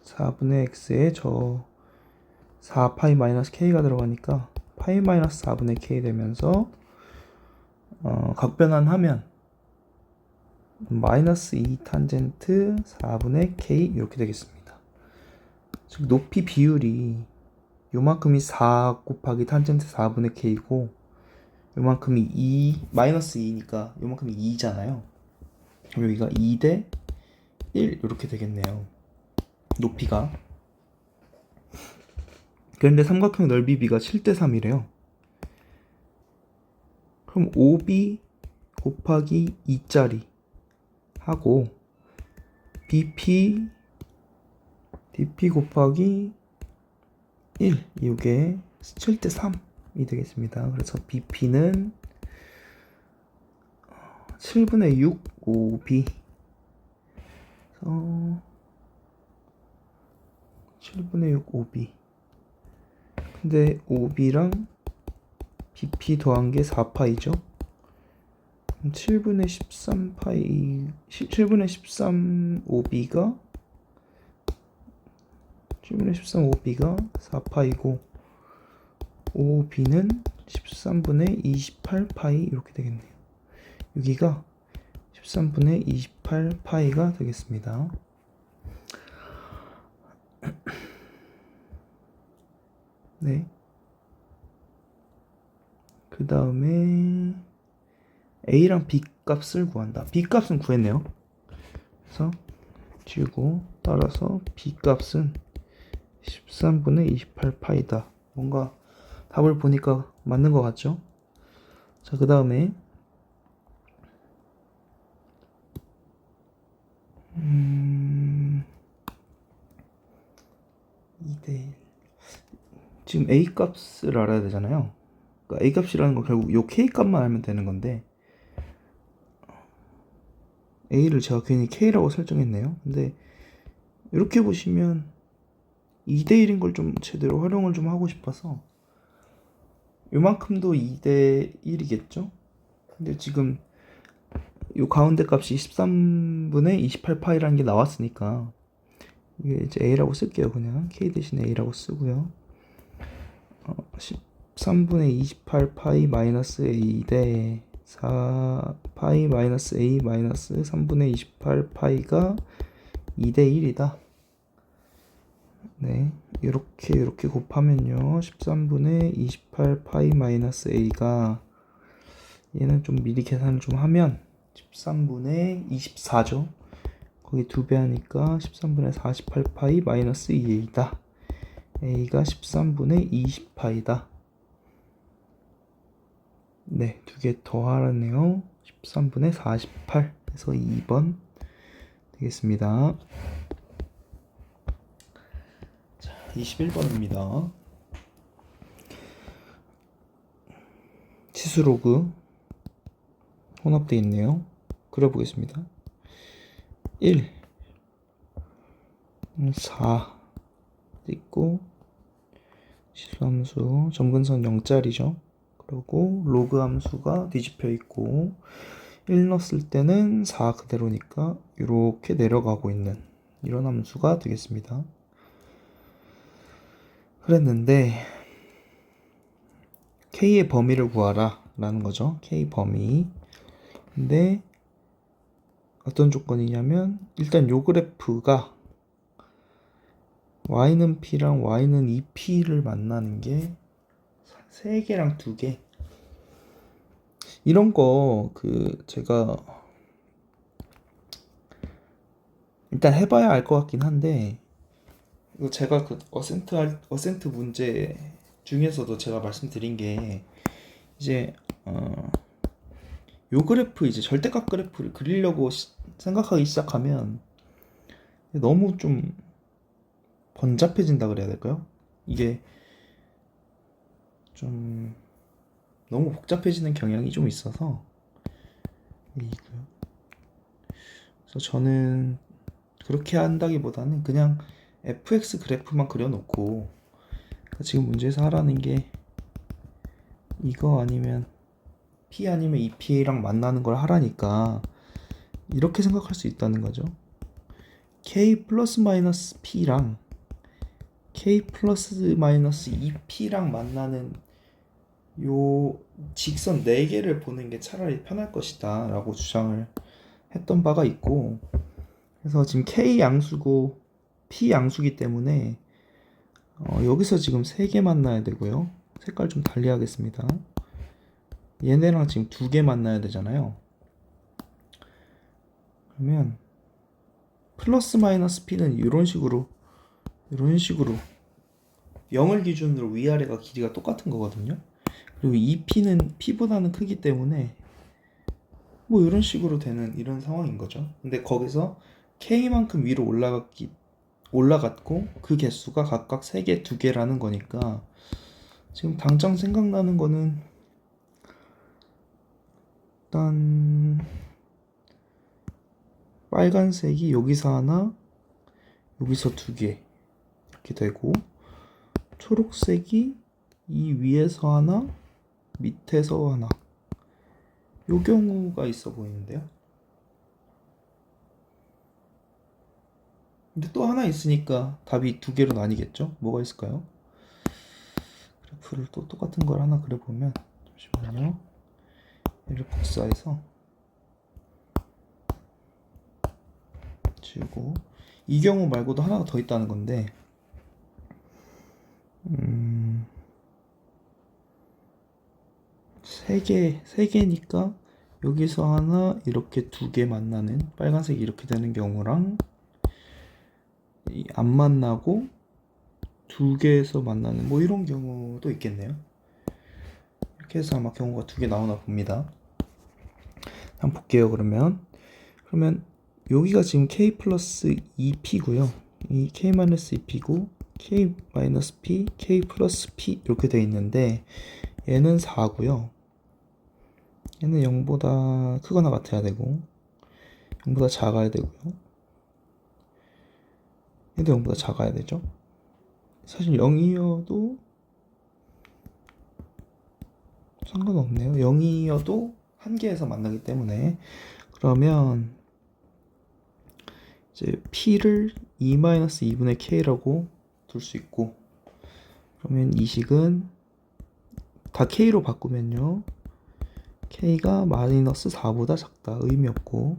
4분의 x에 저 4파이 마이너스 k가 들어가니까 파이 마이너스 4분의 k 되면서 각변환하면 마이너스 2 탄젠트 4분의 k 이렇게 되겠습니다. 즉 높이 비율이 요만큼이 4 곱하기 탄젠트 4분의 k고 요만큼이 2 마이너스 2니까 요만큼이 2잖아요. 그럼 여기가 2 대 1 이렇게 되겠네요. 높이가. 그런데 삼각형 넓이 b가 7 대 3이래요. 그럼 5b 곱하기 2짜리 하고 bp 곱하기 1 이게 7 대 3이 되겠습니다. 그래서 bp는 7분의 6 5b 7분의 6 5b 근데 5b랑 bp 더한 게 4파이죠. 7분의 13파이 7분의 13 5b가 7분의 13 5b가 4파이고 5b는 13분의 28파이 이렇게 되겠네요. 여기가 13분의 28파이가 되겠습니다. 네. 그 다음에 A랑 B 값을 구한다. B 값은 구했네요. 그래서 지우고 따라서 B 값은 13분의 28파이다. 뭔가 답을 보니까 맞는 것 같죠? 자, 그 다음에 2대1 지금 A 값을 알아야 되잖아요. 그러니까 A 값이라는 건 결국 요 K 값만 알면 되는 건데 A를 제가 괜히 K라고 설정했네요. 근데 이렇게 보시면 2대1인 걸 좀 제대로 활용을 좀 하고 싶어서 요만큼도 2대1이겠죠? 근데 지금 요 가운데 값이 13분의 28파이라는 게 나왔으니까 이게 이제 A라고 쓸게요. 그냥 K 대신에 A라고 쓰고요. 13분의 28파이 마이너스 A 대 4파이 마이너스 A 마이너스 3분의 28파이가 2대1이다. 네, 이렇게 곱하면요 13분의 28파이 마이너스 A가 얘는 좀 미리 계산을 좀 하면 13분의 24죠. 거기 2배 하니까 13분의 48파이 마이너스 2A다. A가 13분의 20파이다. 네, 2개 더하라네요. 13분의 48. 그래서 2번 되겠습니다. 자, 21번입니다. 치수로그 혼합되어 있네요. 그려보겠습니다. 1, 4 있고 치수함수 점근선 0짜리죠. 그리고 로그 함수가 뒤집혀 있고 1 넣었을 때는 4 그대로니까 이렇게 내려가고 있는 이런 함수가 되겠습니다. 그랬는데 K의 범위를 구하라 라는 거죠. K 범위. 근데 어떤 조건이냐면 일단 요 그래프가 y는 p랑 y는 2p를 만나는 게 3개랑 2개 이런 거 제가 일단 해봐야 알 것 같긴 한데 이거 제가 어센트 문제 중에서도 제가 말씀드린 게 이제 요 그래프 이제 절대값 그래프를 그리려고 생각하기 시작하면 너무 좀 번잡해진다 그래야 될까요? 이게 좀 너무 복잡해지는 경향이 좀 있어서 이고요. 그래서 저는 그렇게 한다기보다는 그냥 fx 그래프만 그려놓고 지금 문제에서 하라는 게 이거 아니면 p 아니면 2p랑 만나는 걸 하라니까 이렇게 생각할 수 있다는 거죠. k 플러스 마이너스 p랑 k 플러스 마이너스 2p랑 만나는 요 직선 4개를 보는 게 차라리 편할 것이다 라고 주장을 했던 바가 있고 그래서 지금 k 양수고 p 양수기 때문에 여기서 지금 3개 만나야 되고요. 색깔 좀 달리 하겠습니다. 얘네랑 지금 2개 만나야 되잖아요. 그러면 플러스 마이너스 P는 이런 식으로 0을 기준으로 위아래가 길이가 똑같은 거거든요. 그리고 이 P는 P보다는 크기 때문에 뭐 이런 식으로 되는 이런 상황인 거죠. 근데 거기서 K만큼 위로 올라갔고 그 개수가 각각 3개, 2개라는 거니까 지금 당장 생각나는 거는 일단 빨간색이 여기서 하나, 여기서 2개 이렇게 되고, 초록색이 이 위에서 하나, 밑에서 하나, 요 경우가 있어 보이는데요. 근데 또 하나 있으니까 답이 2개로 나뉘겠죠? 뭐가 있을까요? 그래프를 또 똑같은 걸 하나 그려보면, 잠시만요. 얘를 복사해서 지우고, 이 경우 말고도 하나가 더 있다는 건데, 세 개니까 여기서 하나, 이렇게 2개 만나는, 빨간색이 이렇게 되는 경우랑 안 만나고 2개에서 만나는 뭐 이런 경우도 있겠네요. 이렇게 해서 아마 경우가 2개 나오나 봅니다. 한번 볼게요. 그러면 여기가 지금 k 플러스 2p고요. 이 k 마이너스 2p고 k 마이너스 p, k 플러스 p 이렇게 돼 있는데 얘는 4고요. 얘는 0보다 크거나 같아야 되고 0보다 작아야 되고요. 얘도 0보다 작아야 되죠. 사실 0이어도 상관없네요. 0이어도 한 개에서 만나기 때문에 그러면 이제 p를 2-2분의 k라고 둘 수 있고, 그러면 이 식은 다 k로 바꾸면요 k가 마이너스 4보다 작다, 의미 없고,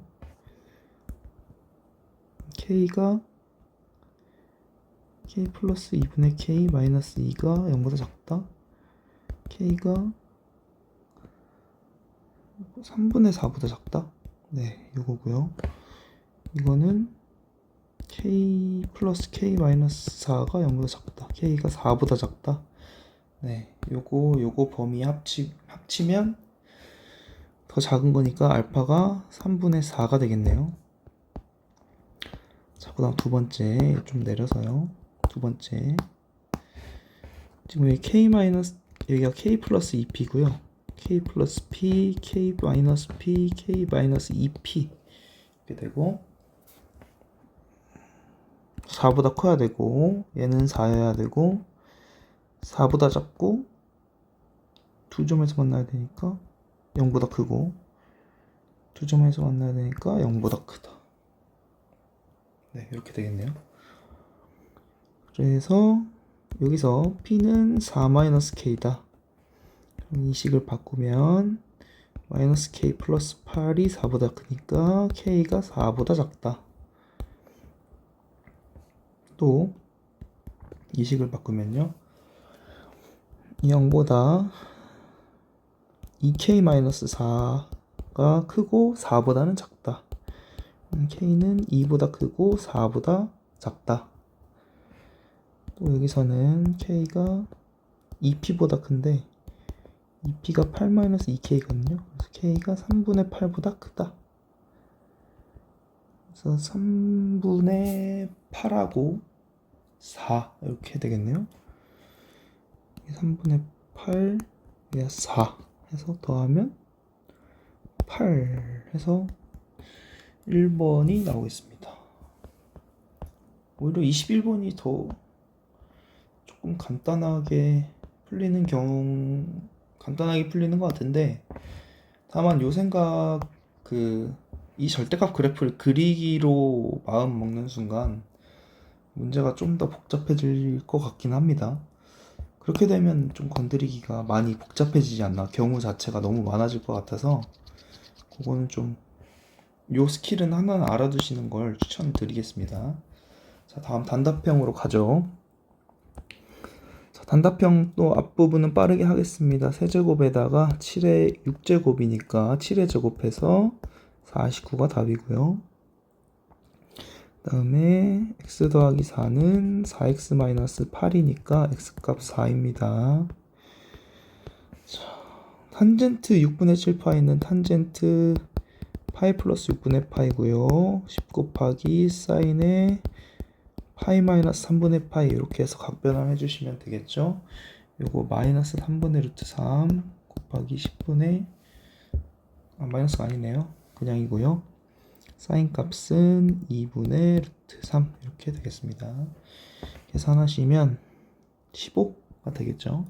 k가 k 플러스 2분의 k 마이너스 2가 0보다 작다, k가 3분의 4보다 작다. 네, 이거고요. 이거는 k 플러스 k 마이너스 4가 0보다 작다, k가 4보다 작다. 네, 요거 범위 합치면 더 작은 거니까 알파가 3분의 4가 되겠네요. 자, 그 다음 두 번째 좀 내려서요. 두 번째 지금 여기 여기가 k 플러스 2p고요. k 플러스 p, k 마이너스 p, k 마이너스 2p 이렇게 되고 4보다 커야 되고 얘는 4여야 되고 4보다 작고 두 점에서 만나야 되니까 0보다 크고 두 점에서 만나야 되니까 0보다 크다. 네, 이렇게 되겠네요. 그래서 여기서 p는 4-k다. 이 식을 바꾸면 마이너스 k 플러스 8이 4보다 크니까 k가 4보다 작다. 또 이 식을 바꾸면요 0보다 2k-4가 크고 4보다는 작다. k는 2보다 크고 4보다 작다. 또 여기서는 k가 2p보다 큰데 2p가 8-2k거든요. 그래서 k가 3분의 8보다 크다. 그래서 3분의 8하고 4 이렇게 되겠네요. 3분의 8, 4 해서 더하면 8 해서 1번이 나오겠습니다. 오히려 21번이 더 조금 간단하게 풀리는 것 같은데, 다만 요 생각 이 절대값 그래프를 그리기로 마음 먹는 순간 문제가 좀 더 복잡해질 것 같긴 합니다. 그렇게 되면 좀 건드리기가 많이 복잡해지지 않나, 경우 자체가 너무 많아질 것 같아서 그거는 좀 요 스킬은 하나는 알아두시는 걸 추천드리겠습니다. 자, 다음 단답형으로 가죠. 단답형 또 앞부분은 빠르게 하겠습니다. 세제곱에다가 7의 6제곱이니까 7의 제곱해서 49가 답이고요. 그 다음에 x 더하기 4는 4x-8이니까 x값 4입니다. 자, 탄젠트 6분의 7파이는 탄젠트 파이 플러스 6분의 파이고요. 10 곱하기 사인의 파이 마이너스 3분의 파이 이렇게 해서 각변환 해주시면 되겠죠. 요거 마이너스 3분의 루트 3 곱하기 10분의 마이너스가 아니네요. 그냥이고요. 사인 값은 2분의 루트 3 이렇게 되겠습니다. 계산하시면 15가 되겠죠.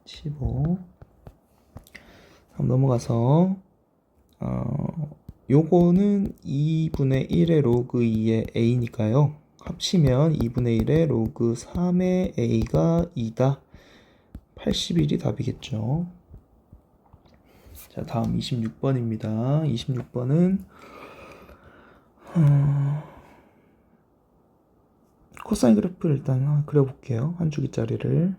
15. 다음 넘어가서 요거는 2분의 1의 로그 2의 a니까요. 합치면 2분의 1의 로그 3의 a가 2다. 81이 답이겠죠. 자, 다음 26번입니다. 26번은 코사인 그래프를 일단 그려볼게요. 한 주기짜리를.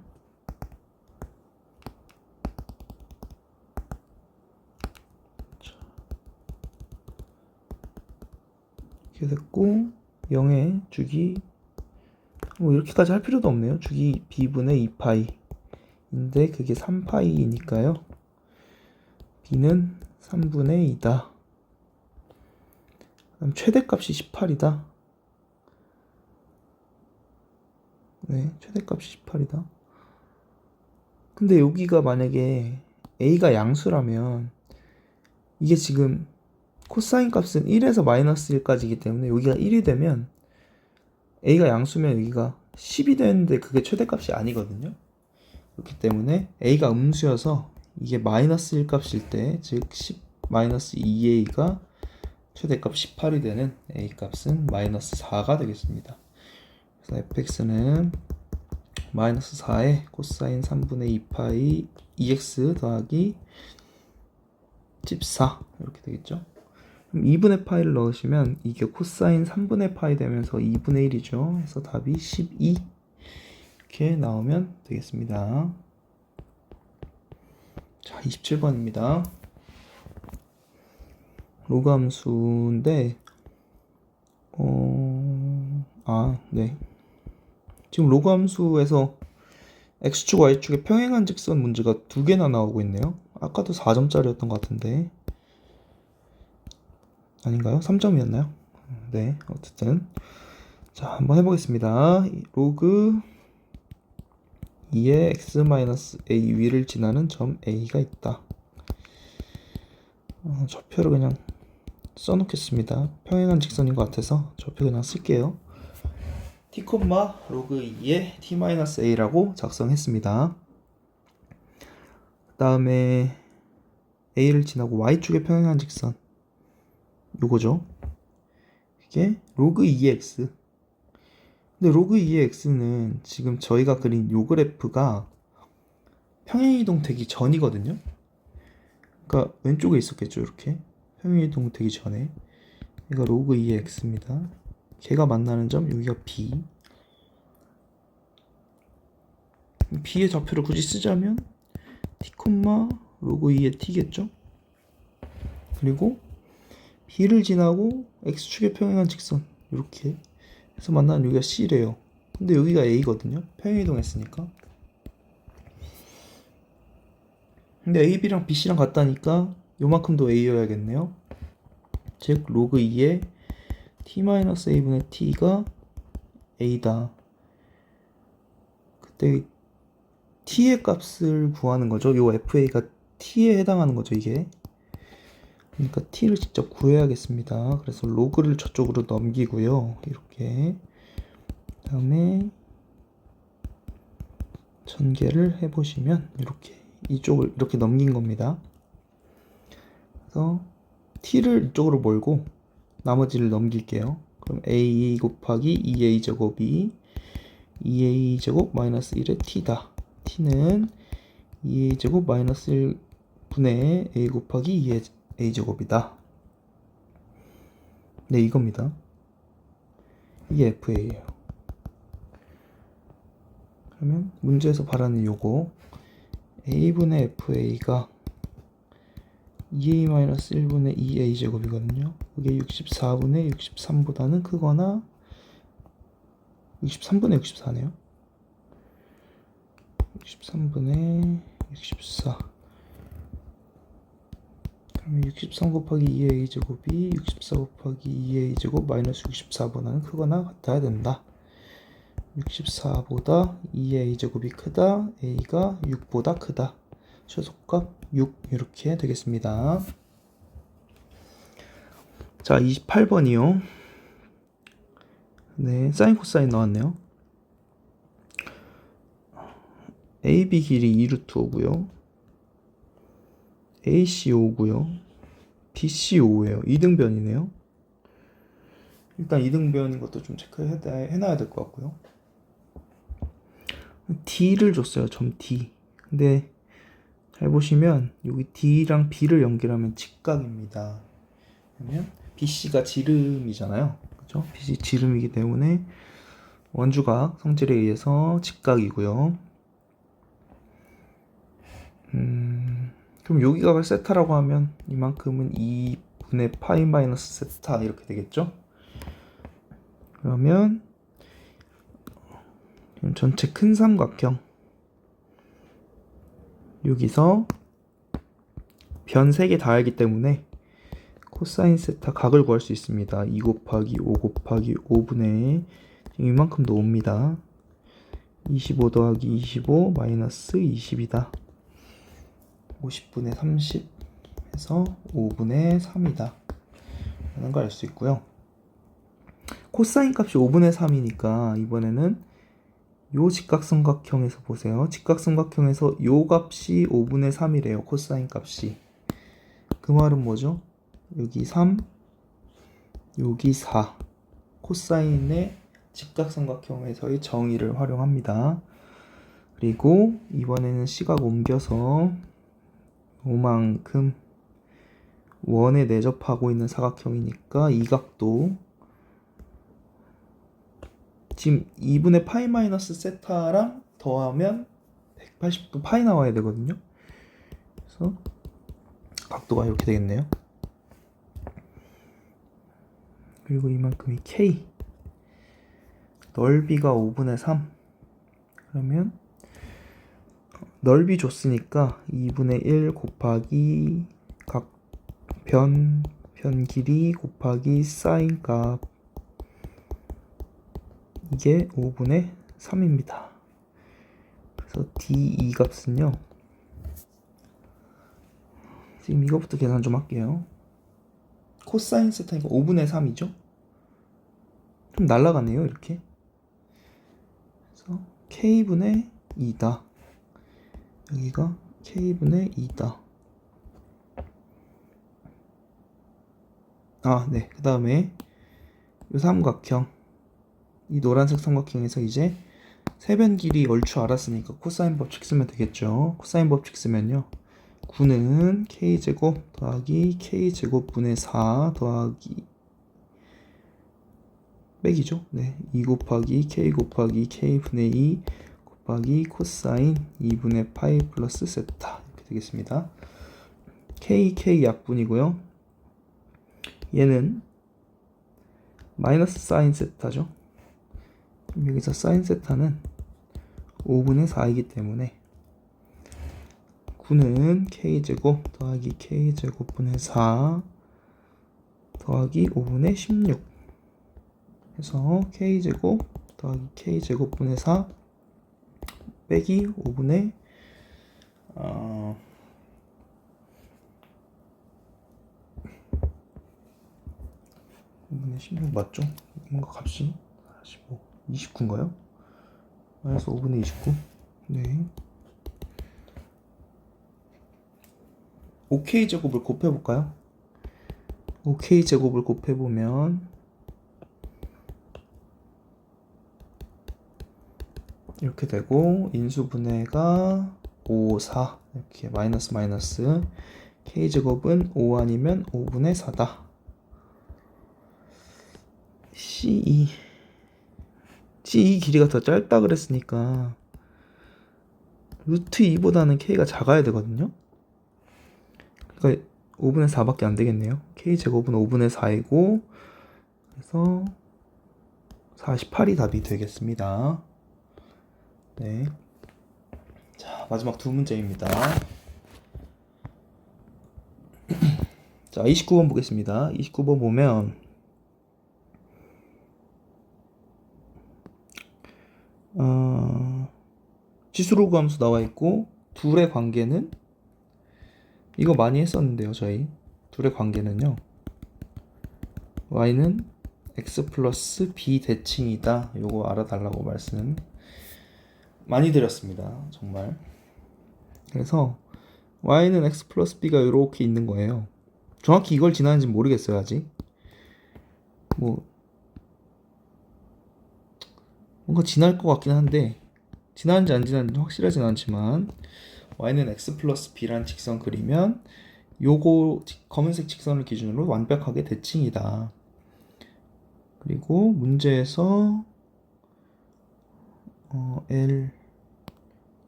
이렇게 됐고 0의 주기 뭐 이렇게까지 할 필요도 없네요. 주기 b분의 2파이인데 그게 3파이니까요. b는 3분의 2다. 그럼 최대값이 18이다. 네, 최대값이 18이다. 근데 여기가 만약에 a가 양수라면 이게 지금 코사인 값은 1에서 마이너스 1까지이기 때문에 여기가 1이 되면 a가 양수면 여기가 10이 되는데 그게 최대값이 아니거든요. 그렇기 때문에 a가 음수여서 이게 마이너스 1 값일 때, 즉 10 마이너스 2a가 최대값 18이 되는 a 값은 마이너스 4가 되겠습니다. 그래서 fx는 마이너스 4에 코사인 3분의 2파이 2x 더하기 14 이렇게 되겠죠. 그럼 2분의 파이를 넣으시면 이게 코사인 3분의 파이 되면서 2분의 1이죠. 그래서 답이 12 이렇게 나오면 되겠습니다. 자, 27번입니다. 로그 함수인데 네. 지금 로그 함수에서 x축, y축의 평행한 직선 문제가 2개나 나오고 있네요. 아까도 4점짜리였던 것 같은데 아닌가요? 3점이었나요? 네, 어쨌든 자, 한번 해보겠습니다. 로그 2의 x-a 위를 지나는 점 a가 있다. 좌표를 그냥 써놓겠습니다. 평행한 직선인 것 같아서 좌표 그냥 쓸게요. t, 로그 2의 t-a라고 작성했습니다. 그 다음에 a를 지나고 y축의 평행한 직선 요거죠. 이게 로그 2의 x. 근데 로그 2의 x는 지금 저희가 그린 요 그래프가 평행이동 되기 전이거든요. 그러니까 왼쪽에 있었겠죠. 이렇게 평행이동 되기 전에 얘가 로그 2의 x입니다. 걔가 만나는 점 여기가 b. b의 좌표를 굳이 쓰자면 t, 로그 2의 t겠죠. 그리고 b를 지나고 x축의 평행한 직선 이렇게 해서 만나는 여기가 c래요. 근데 여기가 a거든요. 평행이동했으니까. 근데 a, b랑 b, c랑 같다니까 요만큼도 a여야겠네요. 즉 로그 2의 t-a분의 t가 a다. 그때 t의 값을 구하는 거죠. 요 fa가 t에 해당하는 거죠, 이게. 그러니까 t를 직접 구해야겠습니다. 그래서 로그를 저쪽으로 넘기고요. 이렇게. 그다음에 전개를 해보시면 이렇게 이쪽을 이렇게 넘긴 겁니다. 그래서 t를 이쪽으로 몰고 나머지를 넘길게요. 그럼 a 곱하기 2a 제곱이 2a 제곱 마이너스 1의 t다. t는 2a 제곱 마이너스 1분의 a 곱하기 2의 a 제곱이다. 네, 이겁니다. 이게 FA예요. 그러면 문제에서 바라는 요거 a분의 fa가 2a-1분의 2a 제곱이거든요. 그게 64분의 63보다는 크거나 63분의 64네요. 63분의 64. 그러면 63 곱하기 2a 제곱이 64 곱하기 2a 제곱 마이너스 64보다는 크거나 같아야 된다. 64보다 2a 제곱이 크다. a가 6보다 크다. 최소값 6 이렇게 되겠습니다. 자, 28번이요. 네, 사인 코사인 나왔네요. AB 길이 2루트 5고요. AC 5고요. BC 5예요. 2등변이네요. 일단 2등변인 것도 좀 체크해놔야 될 것 같고요. D를 줬어요. 점 D. 근데 잘 보시면 여기 D랑 B를 연결하면 직각입니다. 그러면 BC가 지름이잖아요. 그죠? BC 지름이기 때문에 원주각 성질에 의해서 직각이고요. 그럼 여기가 세타라고 하면 이만큼은 2분의 파이 마이너스 세타 이렇게 되겠죠? 그러면 전체 큰 삼각형 여기서 변 3개 다 알기 때문에 코사인 세타 각을 구할 수 있습니다. 2 곱하기 5 곱하기 5분의 이만큼도 옵니다. 25 더하기 25 마이너스 20이다. 50분의 30 해서 5분의 3이다 라는 걸 알 수 있고요. 코사인 값이 5분의 3이니까 이번에는 요 직각삼각형에서 보세요. 직각삼각형에서 요 값이 5분의 3이래요. 코사인 값이. 그 말은 뭐죠? 여기 3, 여기 4. 코사인의 직각삼각형에서의 정의를 활용합니다. 그리고 이번에는 시각 옮겨서 요만큼 원에 내접하고 있는 사각형이니까 이 각도 지금 2분의 파이 마이너스 세타랑 더하면 180도 파이 나와야 되거든요. 그래서 각도가 이렇게 되겠네요. 그리고 이만큼이 K. 넓이가 5분의 3. 그러면 넓이 줬으니까 2분의 1 곱하기 각 변 길이 곱하기 사인 값. 이게 5분의 3입니다. 그래서 D2 값은요. 지금 이거부터 계산 좀 할게요. 코사인 세타니까 5분의 3이죠. 좀 날라가네요. 이렇게. 그래서 K분의 2다. 여기가 K분의 2다. 아, 네. 그 다음에 이 삼각형. 이 노란색 삼각형에서 이제 세변 길이 얼추 알았으니까 코사인 법칙 쓰면 되겠죠. 코사인 법칙 쓰면요. 9는 K제곱 더하기 K제곱분의 4 더하기 빼기죠. 네. 2 곱하기 K 곱하기 K분의 2 곱하기 코사인 2분의 파이 플러스 세타 이렇게 되겠습니다. K 약분이고요. 얘는 마이너스 사인 세타죠. 여기서 사인 세타는 5분의 4이기 때문에 9는 K제곱 더하기 K제곱분의 4 더하기 5분의 16 해서 K제곱 더하기 K제곱분의 4 빼기 5분의 5분의 16 맞죠? 뭔가 값이 45, 29인가요? 마이너스 5분의 29. 네. 5K 제곱을 곱해볼까요? 5K 제곱을 곱해보면 이렇게 되고 인수분해가 5, 4 이렇게 마이너스 마이너스 K제곱은 5 아니면 5분의 4다. C2 길이가 더 짧다 그랬으니까 루트 2보다는 k가 작아야 되거든요. 그러니까 5분의 4밖에 안 되겠네요. k제곱은 5분의 4이고, 그래서 48이 답이 되겠습니다. 네. 자, 마지막 두 문제입니다. 자, 29번 보겠습니다. 29번 보면 지수로그 함수 나와 있고, 둘의 관계는 이거 많이 했었는데요. 저희 둘의 관계는요, y는 x 플러스 b 대칭이다. 요거 알아달라고 말씀 많이 드렸습니다. 정말. 그래서 y는 x 플러스 b가 이렇게 있는 거예요. 정확히 이걸 지나는지 모르겠어요. 아직 뭐 뭔가 지날 것 같긴 한데, 지나는지 안 지나는지 확실하진 않지만, y는 x 플러스 b란 직선 그리면 요거 검은색 직선을 기준으로 완벽하게 대칭이다. 그리고 문제에서 L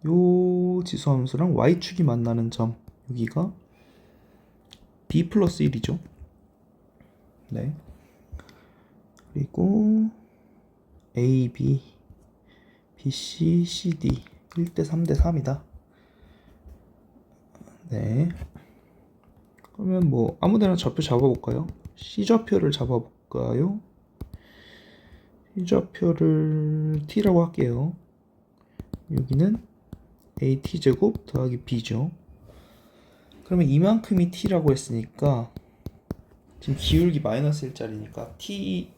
요 지수함수랑 y축이 만나는 점, 여기가 b 플러스 1이죠. 네. 그리고 a, b, b, c, c, d 1대 3대 3이다. 네. 그러면 뭐 아무데나 좌표 잡아볼까요? C좌표를 잡아볼까요? C좌표를 T라고 할게요. 여기는 AT제곱 더하기 B죠. 그러면 이만큼이 T라고 했으니까 지금 기울기 마이너스 1짜리니까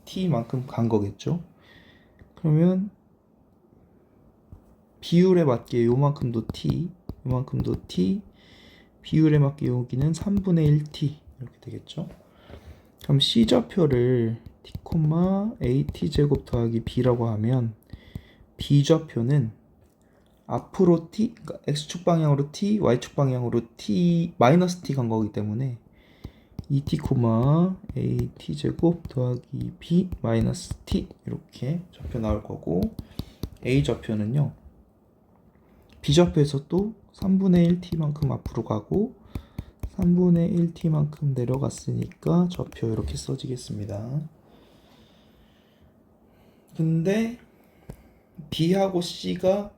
T만큼 간 거겠죠. 그러면 비율에 맞게 요만큼도 T, 요만큼도 T, 비율에 맞게 여기는 3분의 1t 이렇게 되겠죠. 그럼 C좌표를 t, AT제곱 더하기 B라고 하면 B좌표는 앞으로 t, 그러니까 x축 방향으로 t, y축 방향으로 t, 마이너스 t 간 거기 때문에 2t, AT제곱 더하기 B 마이너스 t 이렇게 좌표 나올 거고, A좌표는요, B좌표에서 또 3분의 1t만큼 앞으로 가고 3분의 1t만큼 내려갔으니까 좌표 이렇게 써지겠습니다. 근데 B하고 C가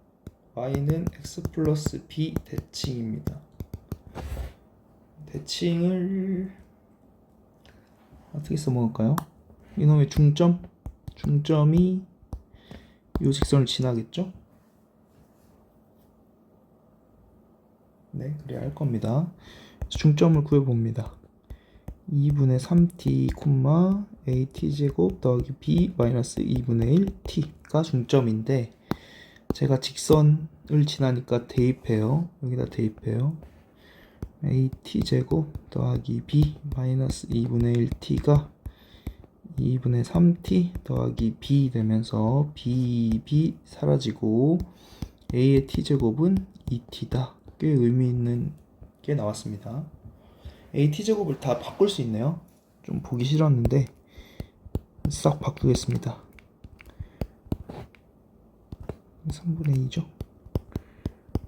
y는 x 플러스 b 대칭입니다. 대칭을 어떻게 써먹을까요? 이놈의 중점이 이 직선을 지나겠죠? 네, 그래야 할 겁니다. 중점을 구해봅니다. 2분의 3t, at제곱 더하기 b 마이너스 2분의 1t가 중점인데, 제가 직선을 지나니까 대입해요. 여기다 대입해요. at제곱 더하기 b 마이너스 2분의 1t가 2분의 3t 더하기 b 되면서 b 사라지고 a의 t제곱은 2t다. 꽤 의미 있는 게 나왔습니다. at제곱을 다 바꿀 수 있네요. 좀 보기 싫었는데 싹 바꾸겠습니다. 3분의 2죠.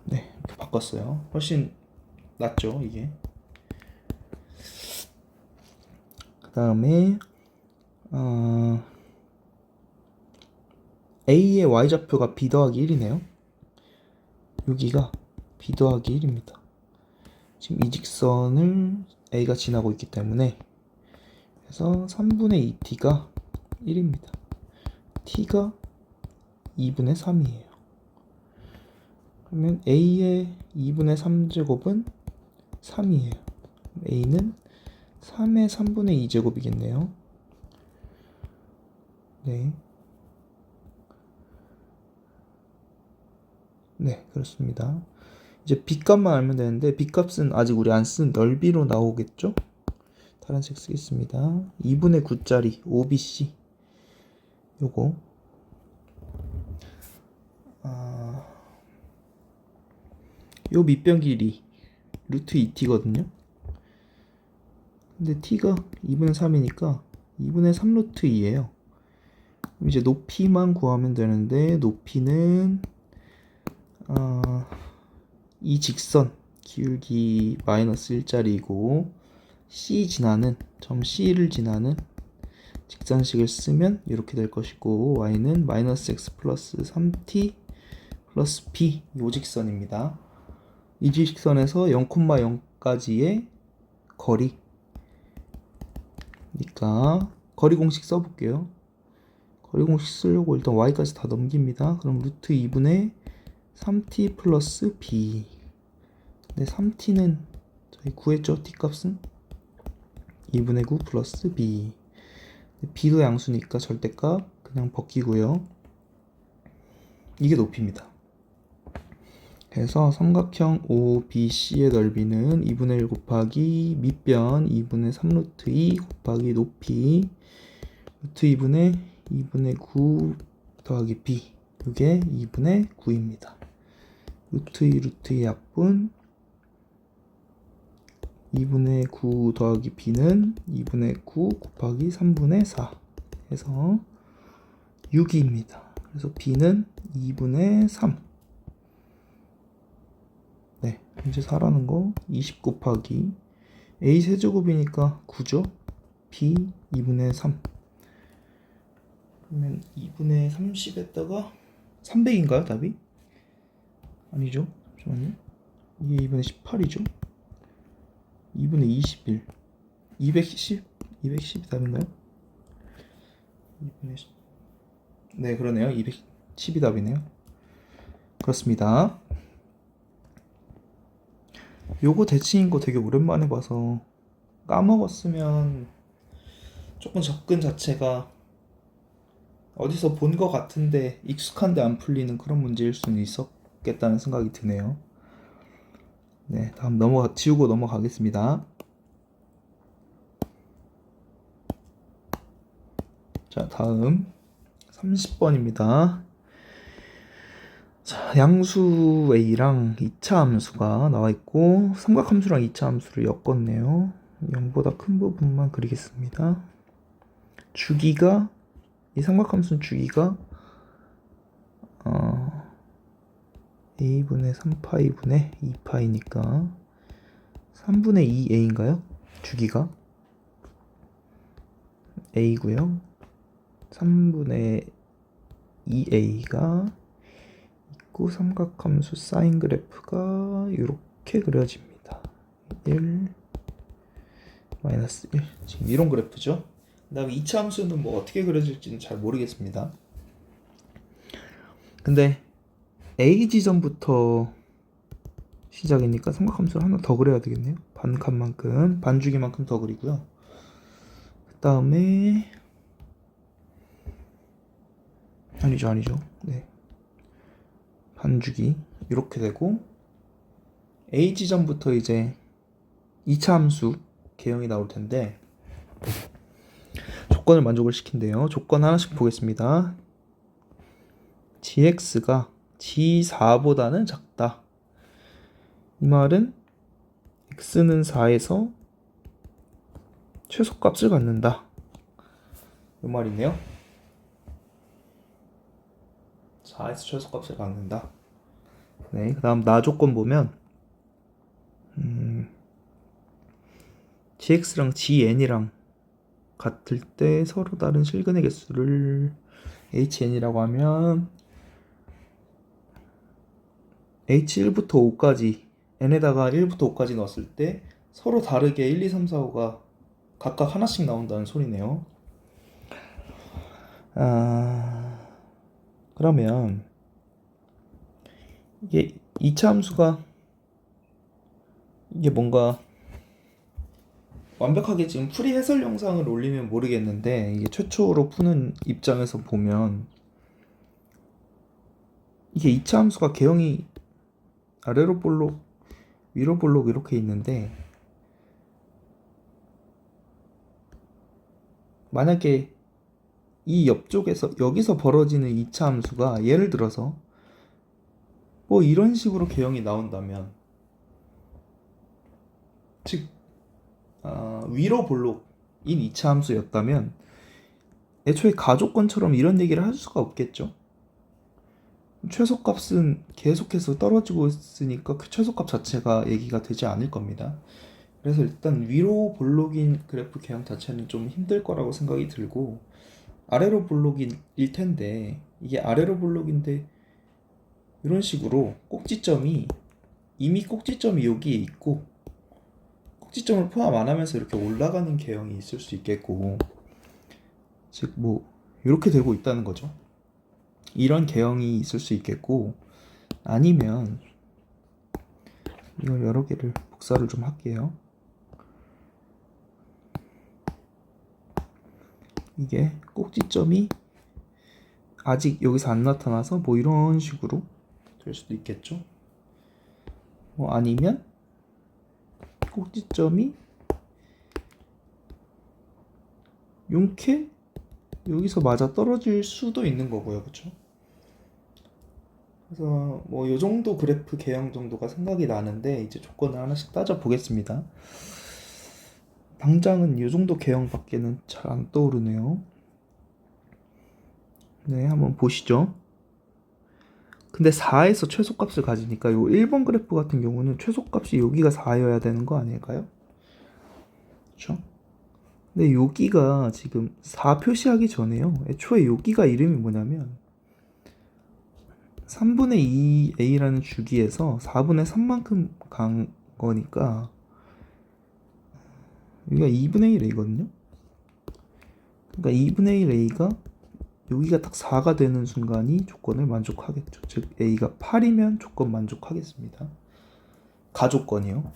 네, 이렇게 바꿨어요. 훨씬 낫죠, 이게. 그 다음에 A의 y좌표가 b 더하기 1이네요. 여기가 b 더하기 1입니다. 지금 이 직선을 A가 지나고 있기 때문에, 그래서 3분의 2t가 1입니다. t가 2분의 3이에요. 그러면 A의 2분의 3제곱은 3이에요. A는 3의 3분의 2제곱이겠네요. 네. 네, 그렇습니다. 이제 B값만 알면 되는데, B값은 아직 우리 안 쓴 넓이로 나오겠죠? 다른 색 쓰겠습니다. 2분의 9짜리 OBC. 요거. 요 밑변 길이 루트 2t거든요. 근데 t가 2분의 3이니까 2분의 3 루트 2예요. 이제 높이만 구하면 되는데, 높이는 이 직선 기울기 마이너스 1짜리이고 C 지나는 점 C를 지나는 직선식을 쓰면 이렇게 될 것이고 y는 마이너스 x 플러스 3t 플러스 b 이 직선입니다. 이 직선에서 0,0까지의 거리 그러니까 거리 공식 써볼게요. 거리 공식 쓰려고 일단 y까지 다 넘깁니다. 그럼 루트 2분의 3t 플러스 b. 근데 3t는 저희 구했죠? t 값은 2분의 9 플러스 b. b도 양수니까 절대값 그냥 벗기고요. 이게 높이입니다. 그래서 삼각형 OBC의 넓이는 2분의 1 곱하기 밑변 2분의 3루트 2 곱하기 높이 루트 2분의 9 더하기 b. 이게 2분의 9입니다. 루트 2 루트 2 약분 2분의 9 더하기 b는 2분의 9 곱하기 3분의 4 해서 6입니다. 그래서 b는 2분의 3. 네, 이제 4라는 거 20 곱하기 a 세제곱이니까 9죠. b 2분의 3. 그러면 2분의 30에다가 300인가요, 답이? 아니죠. 잠시만요. 이게 2분의 18이죠. 2분의 21 210? 210이 답인가요? 2분의 10. 네, 그러네요. 210이 답이네요. 그렇습니다. 요거 대칭인 거 되게 오랜만에 봐서 까먹었으면 조금 접근 자체가 어디서 본 거 같은데 익숙한데 안 풀리는 그런 문제일 수는 있었겠다는 생각이 드네요. 네, 다음 지우고 넘어가겠습니다. 자, 다음 30번입니다. 자, 양수 A랑 2차 함수가 나와 있고 삼각함수랑 2차 함수를 엮었네요. 0보다 큰 부분만 그리겠습니다. 주기가 이 삼각함수는 주기가 a분의 3파이분의 2파이니까 3분의 2a인가요? 주기가 a고요. 3분의 2a가 있고 삼각함수 사인 그래프가 이렇게 그려집니다. 1 마이너스 1 지금 이런 그래프죠. 그 다음에 2차 함수는 뭐 어떻게 그려질지는 잘 모르겠습니다. 근데 A 지점부터 시작이니까 삼각함수를 하나 더 그려야 되겠네요. 반칸만큼, 반주기만큼 더 그리고요. 그 다음에 아니죠. 네, 반주기 이렇게 되고 A 지점부터 이제 2차 함수 개형이 나올 텐데 조건을 만족을 시킨대요. 조건 하나씩 보겠습니다. gx가 g4보다는 작다. 이 말은 x는 4에서 최소값을 갖는다. 이 말이네요. 4에서 최소값을 갖는다. 네, 그 다음 나 조건 보면 gx랑 gn이랑 같을 때 서로 다른 실근의 개수를 hn이라고 하면 h1부터 5까지 n에다가 1부터 5까지 넣었을 때 서로 다르게 1, 2, 3, 4, 5가 각각 하나씩 나온다는 소리네요. 그러면 이게 2차 함수가 이게 뭔가 완벽하게 지금 풀이 해설 영상을 올리면 모르겠는데 이게 최초로 푸는 입장에서 보면 이게 2차 함수가 개형이 아래로 볼록 위로 볼록 이렇게 있는데 만약에 이 옆쪽에서 여기서 벌어지는 2차 함수가 예를 들어서 뭐 이런 식으로 개형이 나온다면 즉 위로 볼록인 2차 함수였다면 애초에 가조건처럼 이런 얘기를 할 수가 없겠죠. 최소값은 계속해서 떨어지고 있으니까 그 최소값 자체가 얘기가 되지 않을 겁니다. 그래서 일단 위로 볼록인 그래프 개형 자체는 좀 힘들 거라고 생각이 들고, 아래로 볼록일 텐데, 이게 아래로 볼록인데 이런 식으로 꼭지점이, 이미 꼭지점이 여기에 있고 꼭지점을 포함 안 하면서 이렇게 올라가는 개형이 있을 수 있겠고, 즉 뭐 이렇게 되고 있다는 거죠. 이런 개형이 있을 수 있겠고, 아니면 이걸 여러 개를 복사를 좀 할게요. 이게 꼭지점이 아직 여기서 안 나타나서 뭐 이런 식으로 될 수도 있겠죠. 뭐 아니면 꼭지점이 이렇게 여기서 맞아 떨어질 수도 있는 거고요, 그렇죠? 그래서 뭐 요 정도 그래프 개형 정도가 생각이 나는데, 이제 조건을 하나씩 따져 보겠습니다. 당장은 요 정도 개형밖에는 잘 안 떠오르네요. 네, 한번 보시죠. 근데 4에서 최소값을 가지니까 요 1번 그래프 같은 경우는 최소값이 여기가 4여야 되는 거 아닐까요? 그렇죠? 근데 여기가 지금 4 표시하기 전에요. 애초에 여기가 이름이 뭐냐면 3분의 2a라는 주기에서 4분의 3만큼 간 거니까 여기가 2분의 1a거든요. 그러니까 2분의 1a가 여기가 딱 4가 되는 순간이 조건을 만족하겠죠. 즉 a가 8이면 조건 만족하겠습니다. 가조건이요.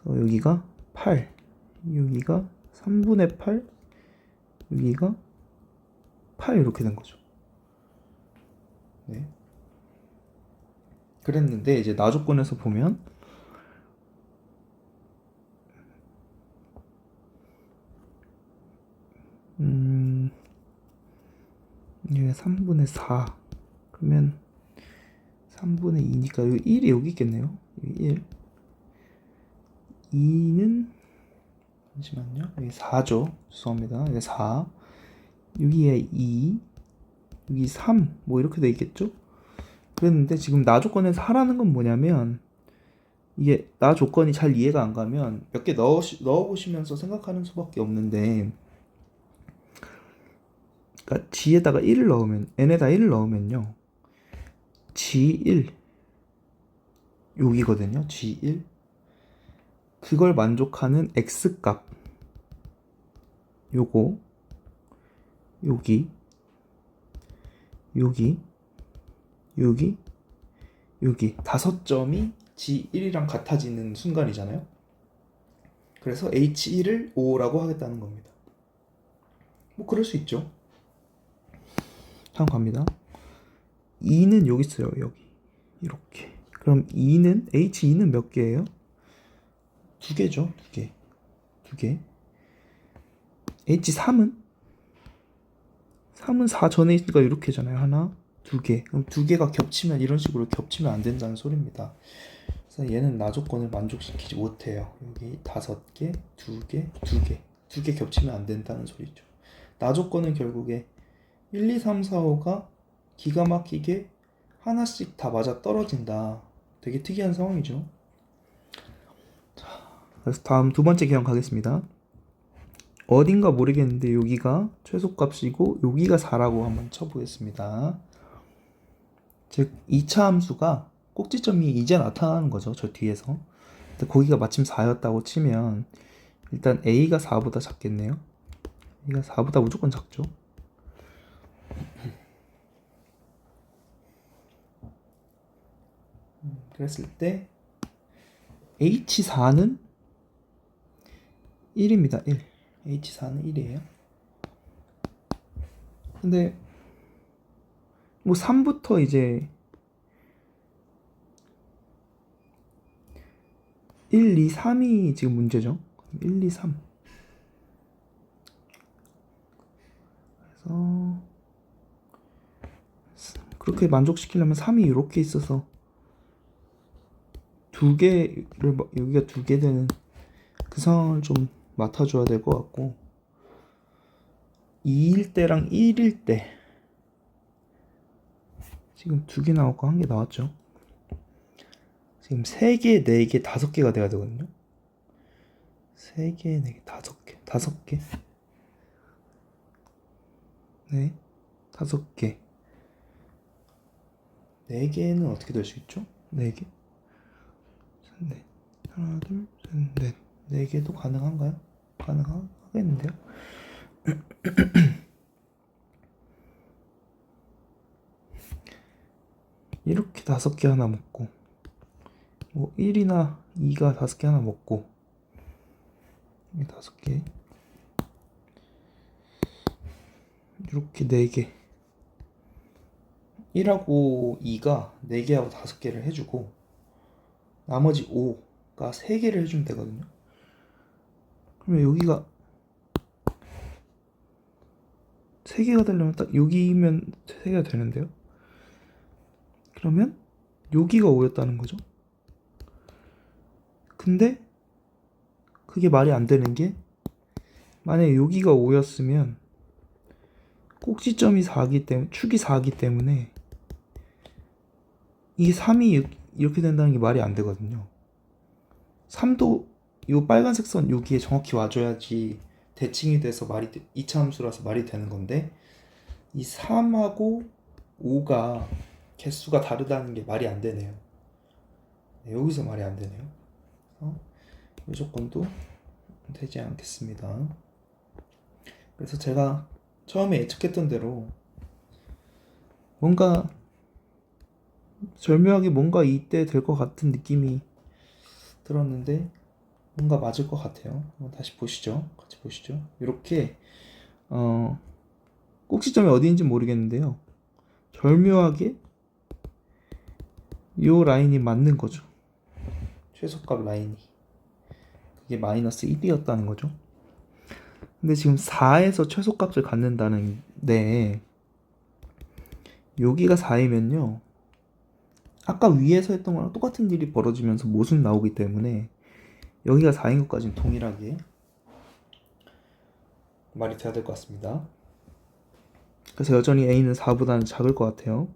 그래서 여기가 8, 여기가 3분의 8, 여기가 8 이렇게 된 거죠. 네. 그랬는데 이제 나조건에서 보면 여기가 3분의 4, 그러면 3분의 2니까 여기 1이 여기 있겠네요. 여기 1. 2는 잠시만요. 여기 4죠. 죄송합니다. 여기 4. 여기에 2, 여기 3, 뭐 이렇게 돼 있겠죠? 그랬는데 지금 나 조건에서 하라는 건 뭐냐면, 이게 나 조건이 잘 이해가 안 가면 몇 개 넣어보시면서 생각하는 수밖에 없는데, 그러니까 g에다가 1을 넣으면, n에다 1을 넣으면요, g1 여기거든요. g1 그걸 만족하는 x값 요거 여기 여기 여기 여기 5점이 g1이랑 같아지는 순간이잖아요. 그래서 h1을 5라고 하겠다는 겁니다. 뭐 그럴 수 있죠. 다음 갑니다. 2는 여기 있어요. 여기 이렇게. 그럼 2는 h2는 몇 개예요? 2개죠. 2개. 2개. h3은 3은 4 전에 있으니까 이렇게잖아요. 하나, 2개. 그럼 2개가 겹치면, 이런 식으로 겹치면 안 된다는 소리입니다. 그래서 얘는 나 조건을 만족시키지 못해요. 여기 5개, 2개, 2개. 2개 겹치면 안 된다는 소리죠. 나 조건은 결국에 1, 2, 3, 4, 5가 기가 막히게 하나씩 다 맞아 떨어진다. 되게 특이한 상황이죠. 자, 그래서 다음 두 번째 개형 가겠습니다. 어딘가 모르겠는데 여기가 최소값이고 여기가 4라고 한번 쳐보겠습니다. 즉 2차 함수가 꼭지점이 이제 나타나는 거죠. 저 뒤에서. 근데 거기가 마침 4였다고 치면 일단 a가 4보다 작겠네요. a가 4보다 무조건 작죠. 그랬을 때 h4는 1입니다. 1. h4는 1이에요. 근데 뭐 3부터 이제 1, 2, 3이 지금 문제죠. 1, 2, 3. 그래서 그렇게 만족시키려면 3이 이렇게 있어서 2개를, 여기가 2개 되는 그 상황을 좀 맡아줘야 될 것 같고, 2일 때랑 1일 때 지금 2개 나왔고 1개 나왔죠. 지금 3개, 4개, 5개가 돼야 되거든요. 3개, 4개, 5개, 5개. 네, 5개. 4개는 어떻게 될 수 있죠? 4개. 넷. 하나, 둘, 셋, 넷. 4개도 가능한가요? 가능하겠는데요? 이렇게 5개 하나 먹고, 뭐 1이나 2가 5개 하나 먹고, 이 5개. 이렇게 4개. 1하고 2가 4개하고 5개를 해주고, 나머지 5가 3개를 해주면 되거든요. 그러면 여기가 3개가 되려면 딱 여기면 3개가 되는데요. 그러면 여기가 5였다는 거죠. 근데 그게 말이 안 되는 게, 만약에 여기가 5였으면 꼭지점이 4기 때문에, 축이 4기 때문에 이게 3이 이렇게 된다는 게 말이 안 되거든요. 3도 이 빨간색 선 여기에 정확히 와줘야지 대칭이 돼서 이차함수라서 말이 되는 건데, 이 3하고 5가 개수가 다르다는 게 말이 안 되네요. 네, 여기서 말이 안 되네요. 이 조건도 되지 않겠습니다. 그래서 제가 처음에 예측했던 대로 뭔가 절묘하게 뭔가 이때 될 것 같은 느낌이 들었는데 뭔가 맞을 것 같아요. 다시 보시죠. 같이 보시죠. 이렇게 꼭지점이 어디인지 모르겠는데요. 절묘하게 이 라인이 맞는 거죠. 최소값 라인이. 그게 마이너스 1이었다는 거죠. 근데 지금 4에서 최소값을 갖는다는데, 여기가 4이면요, 아까 위에서 했던 거랑 똑같은 일이 벌어지면서 모순 나오기 때문에 여기가 4인 것까지는 동일하게 말이 돼야 될 것 같습니다. 그래서 여전히 A는 4보다는 작을 것 같아요.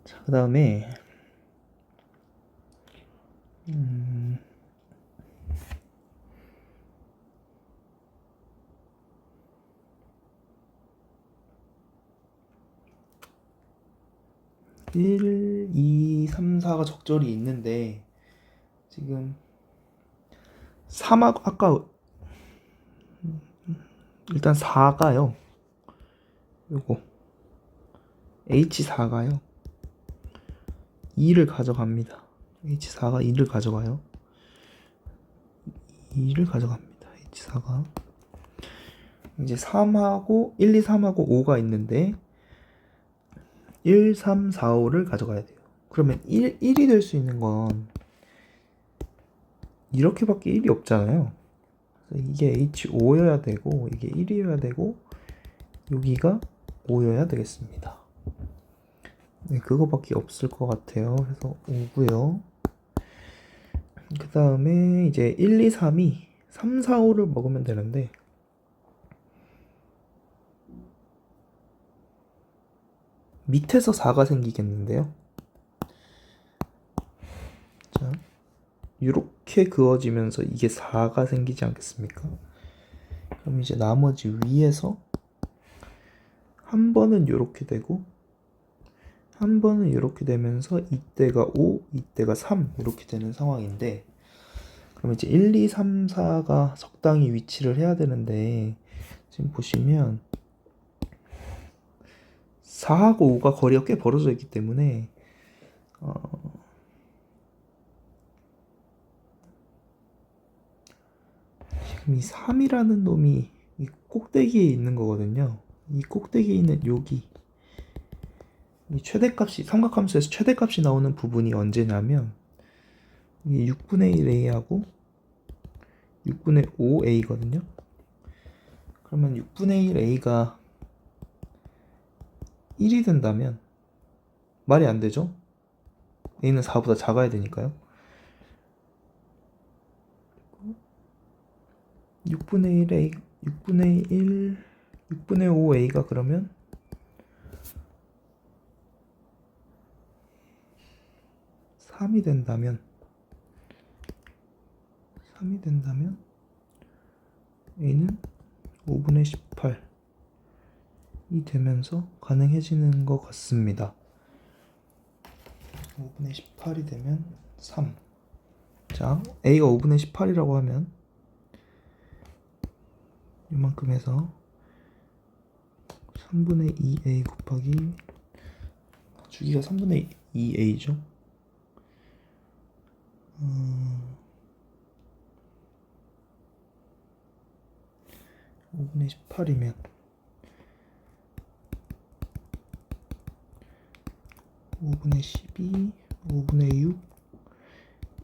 자, 그 다음에 1, 2, 3, 4가 적절히 있는데, 지금 3하고 아까 일단 4가요. 요거 H4가요. 2를 가져갑니다. H4가 2를 가져가요. 2를 가져갑니다. H4가. 이제 3하고 1, 2, 3하고 5가 있는데 1, 3, 4, 5를 가져가야 돼요. 그러면 1이 될 수 있는 건 이렇게밖에 1이 없잖아요. 그래서 이게 H5여야 되고 이게 1이어야 되고 여기가 5여야 되겠습니다. 네, 그거밖에 없을 것 같아요. 그래서 5고요. 그 다음에 이제 1, 2, 3이 3, 4, 5를 먹으면 되는데, 밑에서 4가 생기겠는데요. 자, 이렇게 그어지면서 이게 4가 생기지 않겠습니까? 그럼 이제 나머지 위에서 한 번은 이렇게 되고 한 번은 이렇게 되면서 이때가 5, 이때가 3 이렇게 되는 상황인데, 그럼 이제 1, 2, 3, 4가 적당히 위치를 해야 되는데, 지금 보시면 4하고 5가 거리가 꽤 벌어져 있기 때문에 지금 이 3이라는 놈이 이 꼭대기에 있는 거거든요. 이 꼭대기에 있는 여기 이 최대값이, 삼각함수에서 최대값이 나오는 부분이 언제냐면 이게 6분의 1a하고 6분의 5a거든요. 그러면 6분의 1a가 1이 된다면 말이 안 되죠? a는 4보다 작아야 되니까요. 6분의 1a, 6분의 1, 6분의 5a가 그러면 3이 된다면 a는 5분의 18이 되면서 가능해지는 것 같습니다. 5분의 18이 되면 3. 자, a가 5분의 18이라고 하면 이만큼 해서 3분의 2a 곱하기 주기가 3분의 2a죠. 5분의 18이면 5분의 12, 5분의 6,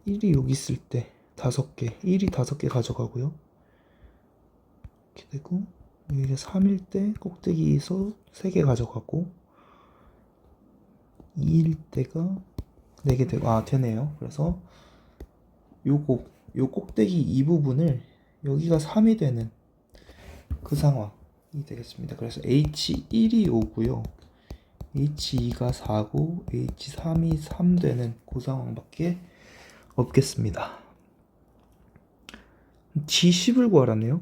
1이 여기 있을 때 5개, 1이 5개 가져가고요. 이렇게 되고 여기가 3일 때 꼭대기에서 3개 가져가고 2일 때가 4개 되고 되네요. 그래서 요 꼭대기 이 부분을 여기가 3이 되는 그 상황이 되겠습니다. 그래서 H1이 5고요. H2가 4고 H3이 3 되는 그 상황밖에 없겠습니다. G10을 구하라네요.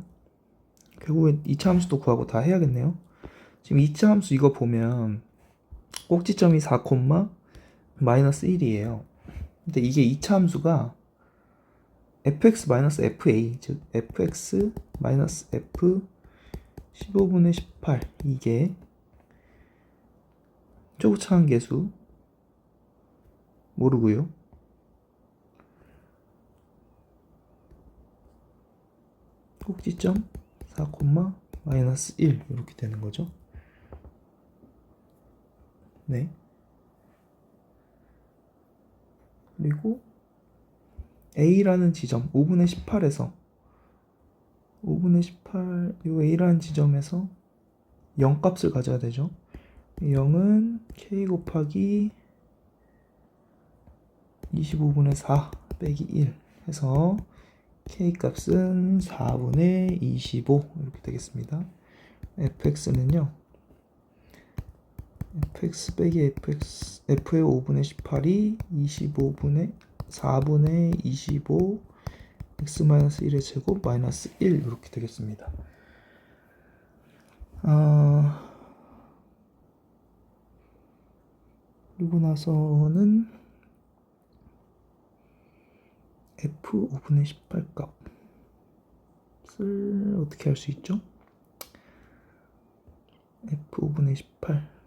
결국엔 2차 함수도 구하고 다 해야겠네요. 지금 2차 함수 이거 보면 꼭지점이 4, 마이너스 1이에요. 근데 이게 2차 함수가 fx-fa, 즉 fx-f 15분의 18 이게 초고차원 계수 모르고요. 꼭지점 4, 마이너스 1 이렇게 되는 거죠. 네. 그리고 A라는 지점 5분의 18에서 5분의 18 이 A라는 지점에서 0 값을 가져야 되죠. 0은 K 곱하기 25분의 4 빼기 1 해서 K 값은 4분의 25 이렇게 되겠습니다. fx는요. fx 빼기 fx f의 5분의 18이 25분의 4분의 25 x-1의 제곱 마이너스 1 이렇게 되겠습니다. 그리고 나서는 f 5분의 18 값을 어떻게 할 수 있죠? f 5분의 18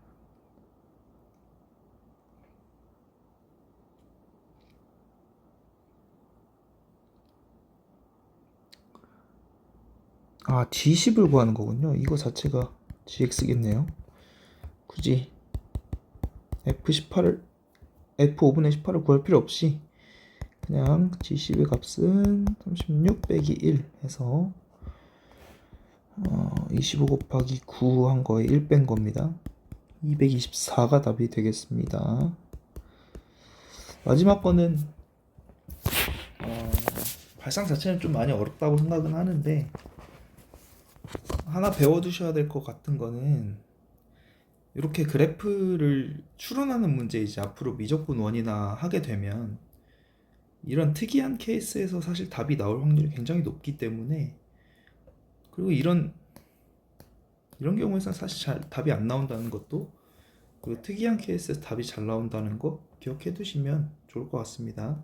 G10을 구하는 거군요. 이거 자체가 GX겠네요. 굳이 F5분의 18을 구할 필요 없이 그냥 G10의 값은 36 빼기 1 해서 25 곱하기 9 한 거에 1 뺀 겁니다. 224가 답이 되겠습니다. 마지막 거는 발상 자체는 좀 많이 어렵다고 생각은 하는데 하나 배워두셔야 될 것 같은 거는 이렇게 그래프를 추론하는 문제 이제 앞으로 미적분 원이나 하게 되면 이런 특이한 케이스에서 사실 답이 나올 확률이 굉장히 높기 때문에 그리고 이런 경우에서는 사실 잘 답이 안 나온다는 것도 그 특이한 케이스에서 답이 잘 나온다는 거 기억해 두시면 좋을 것 같습니다.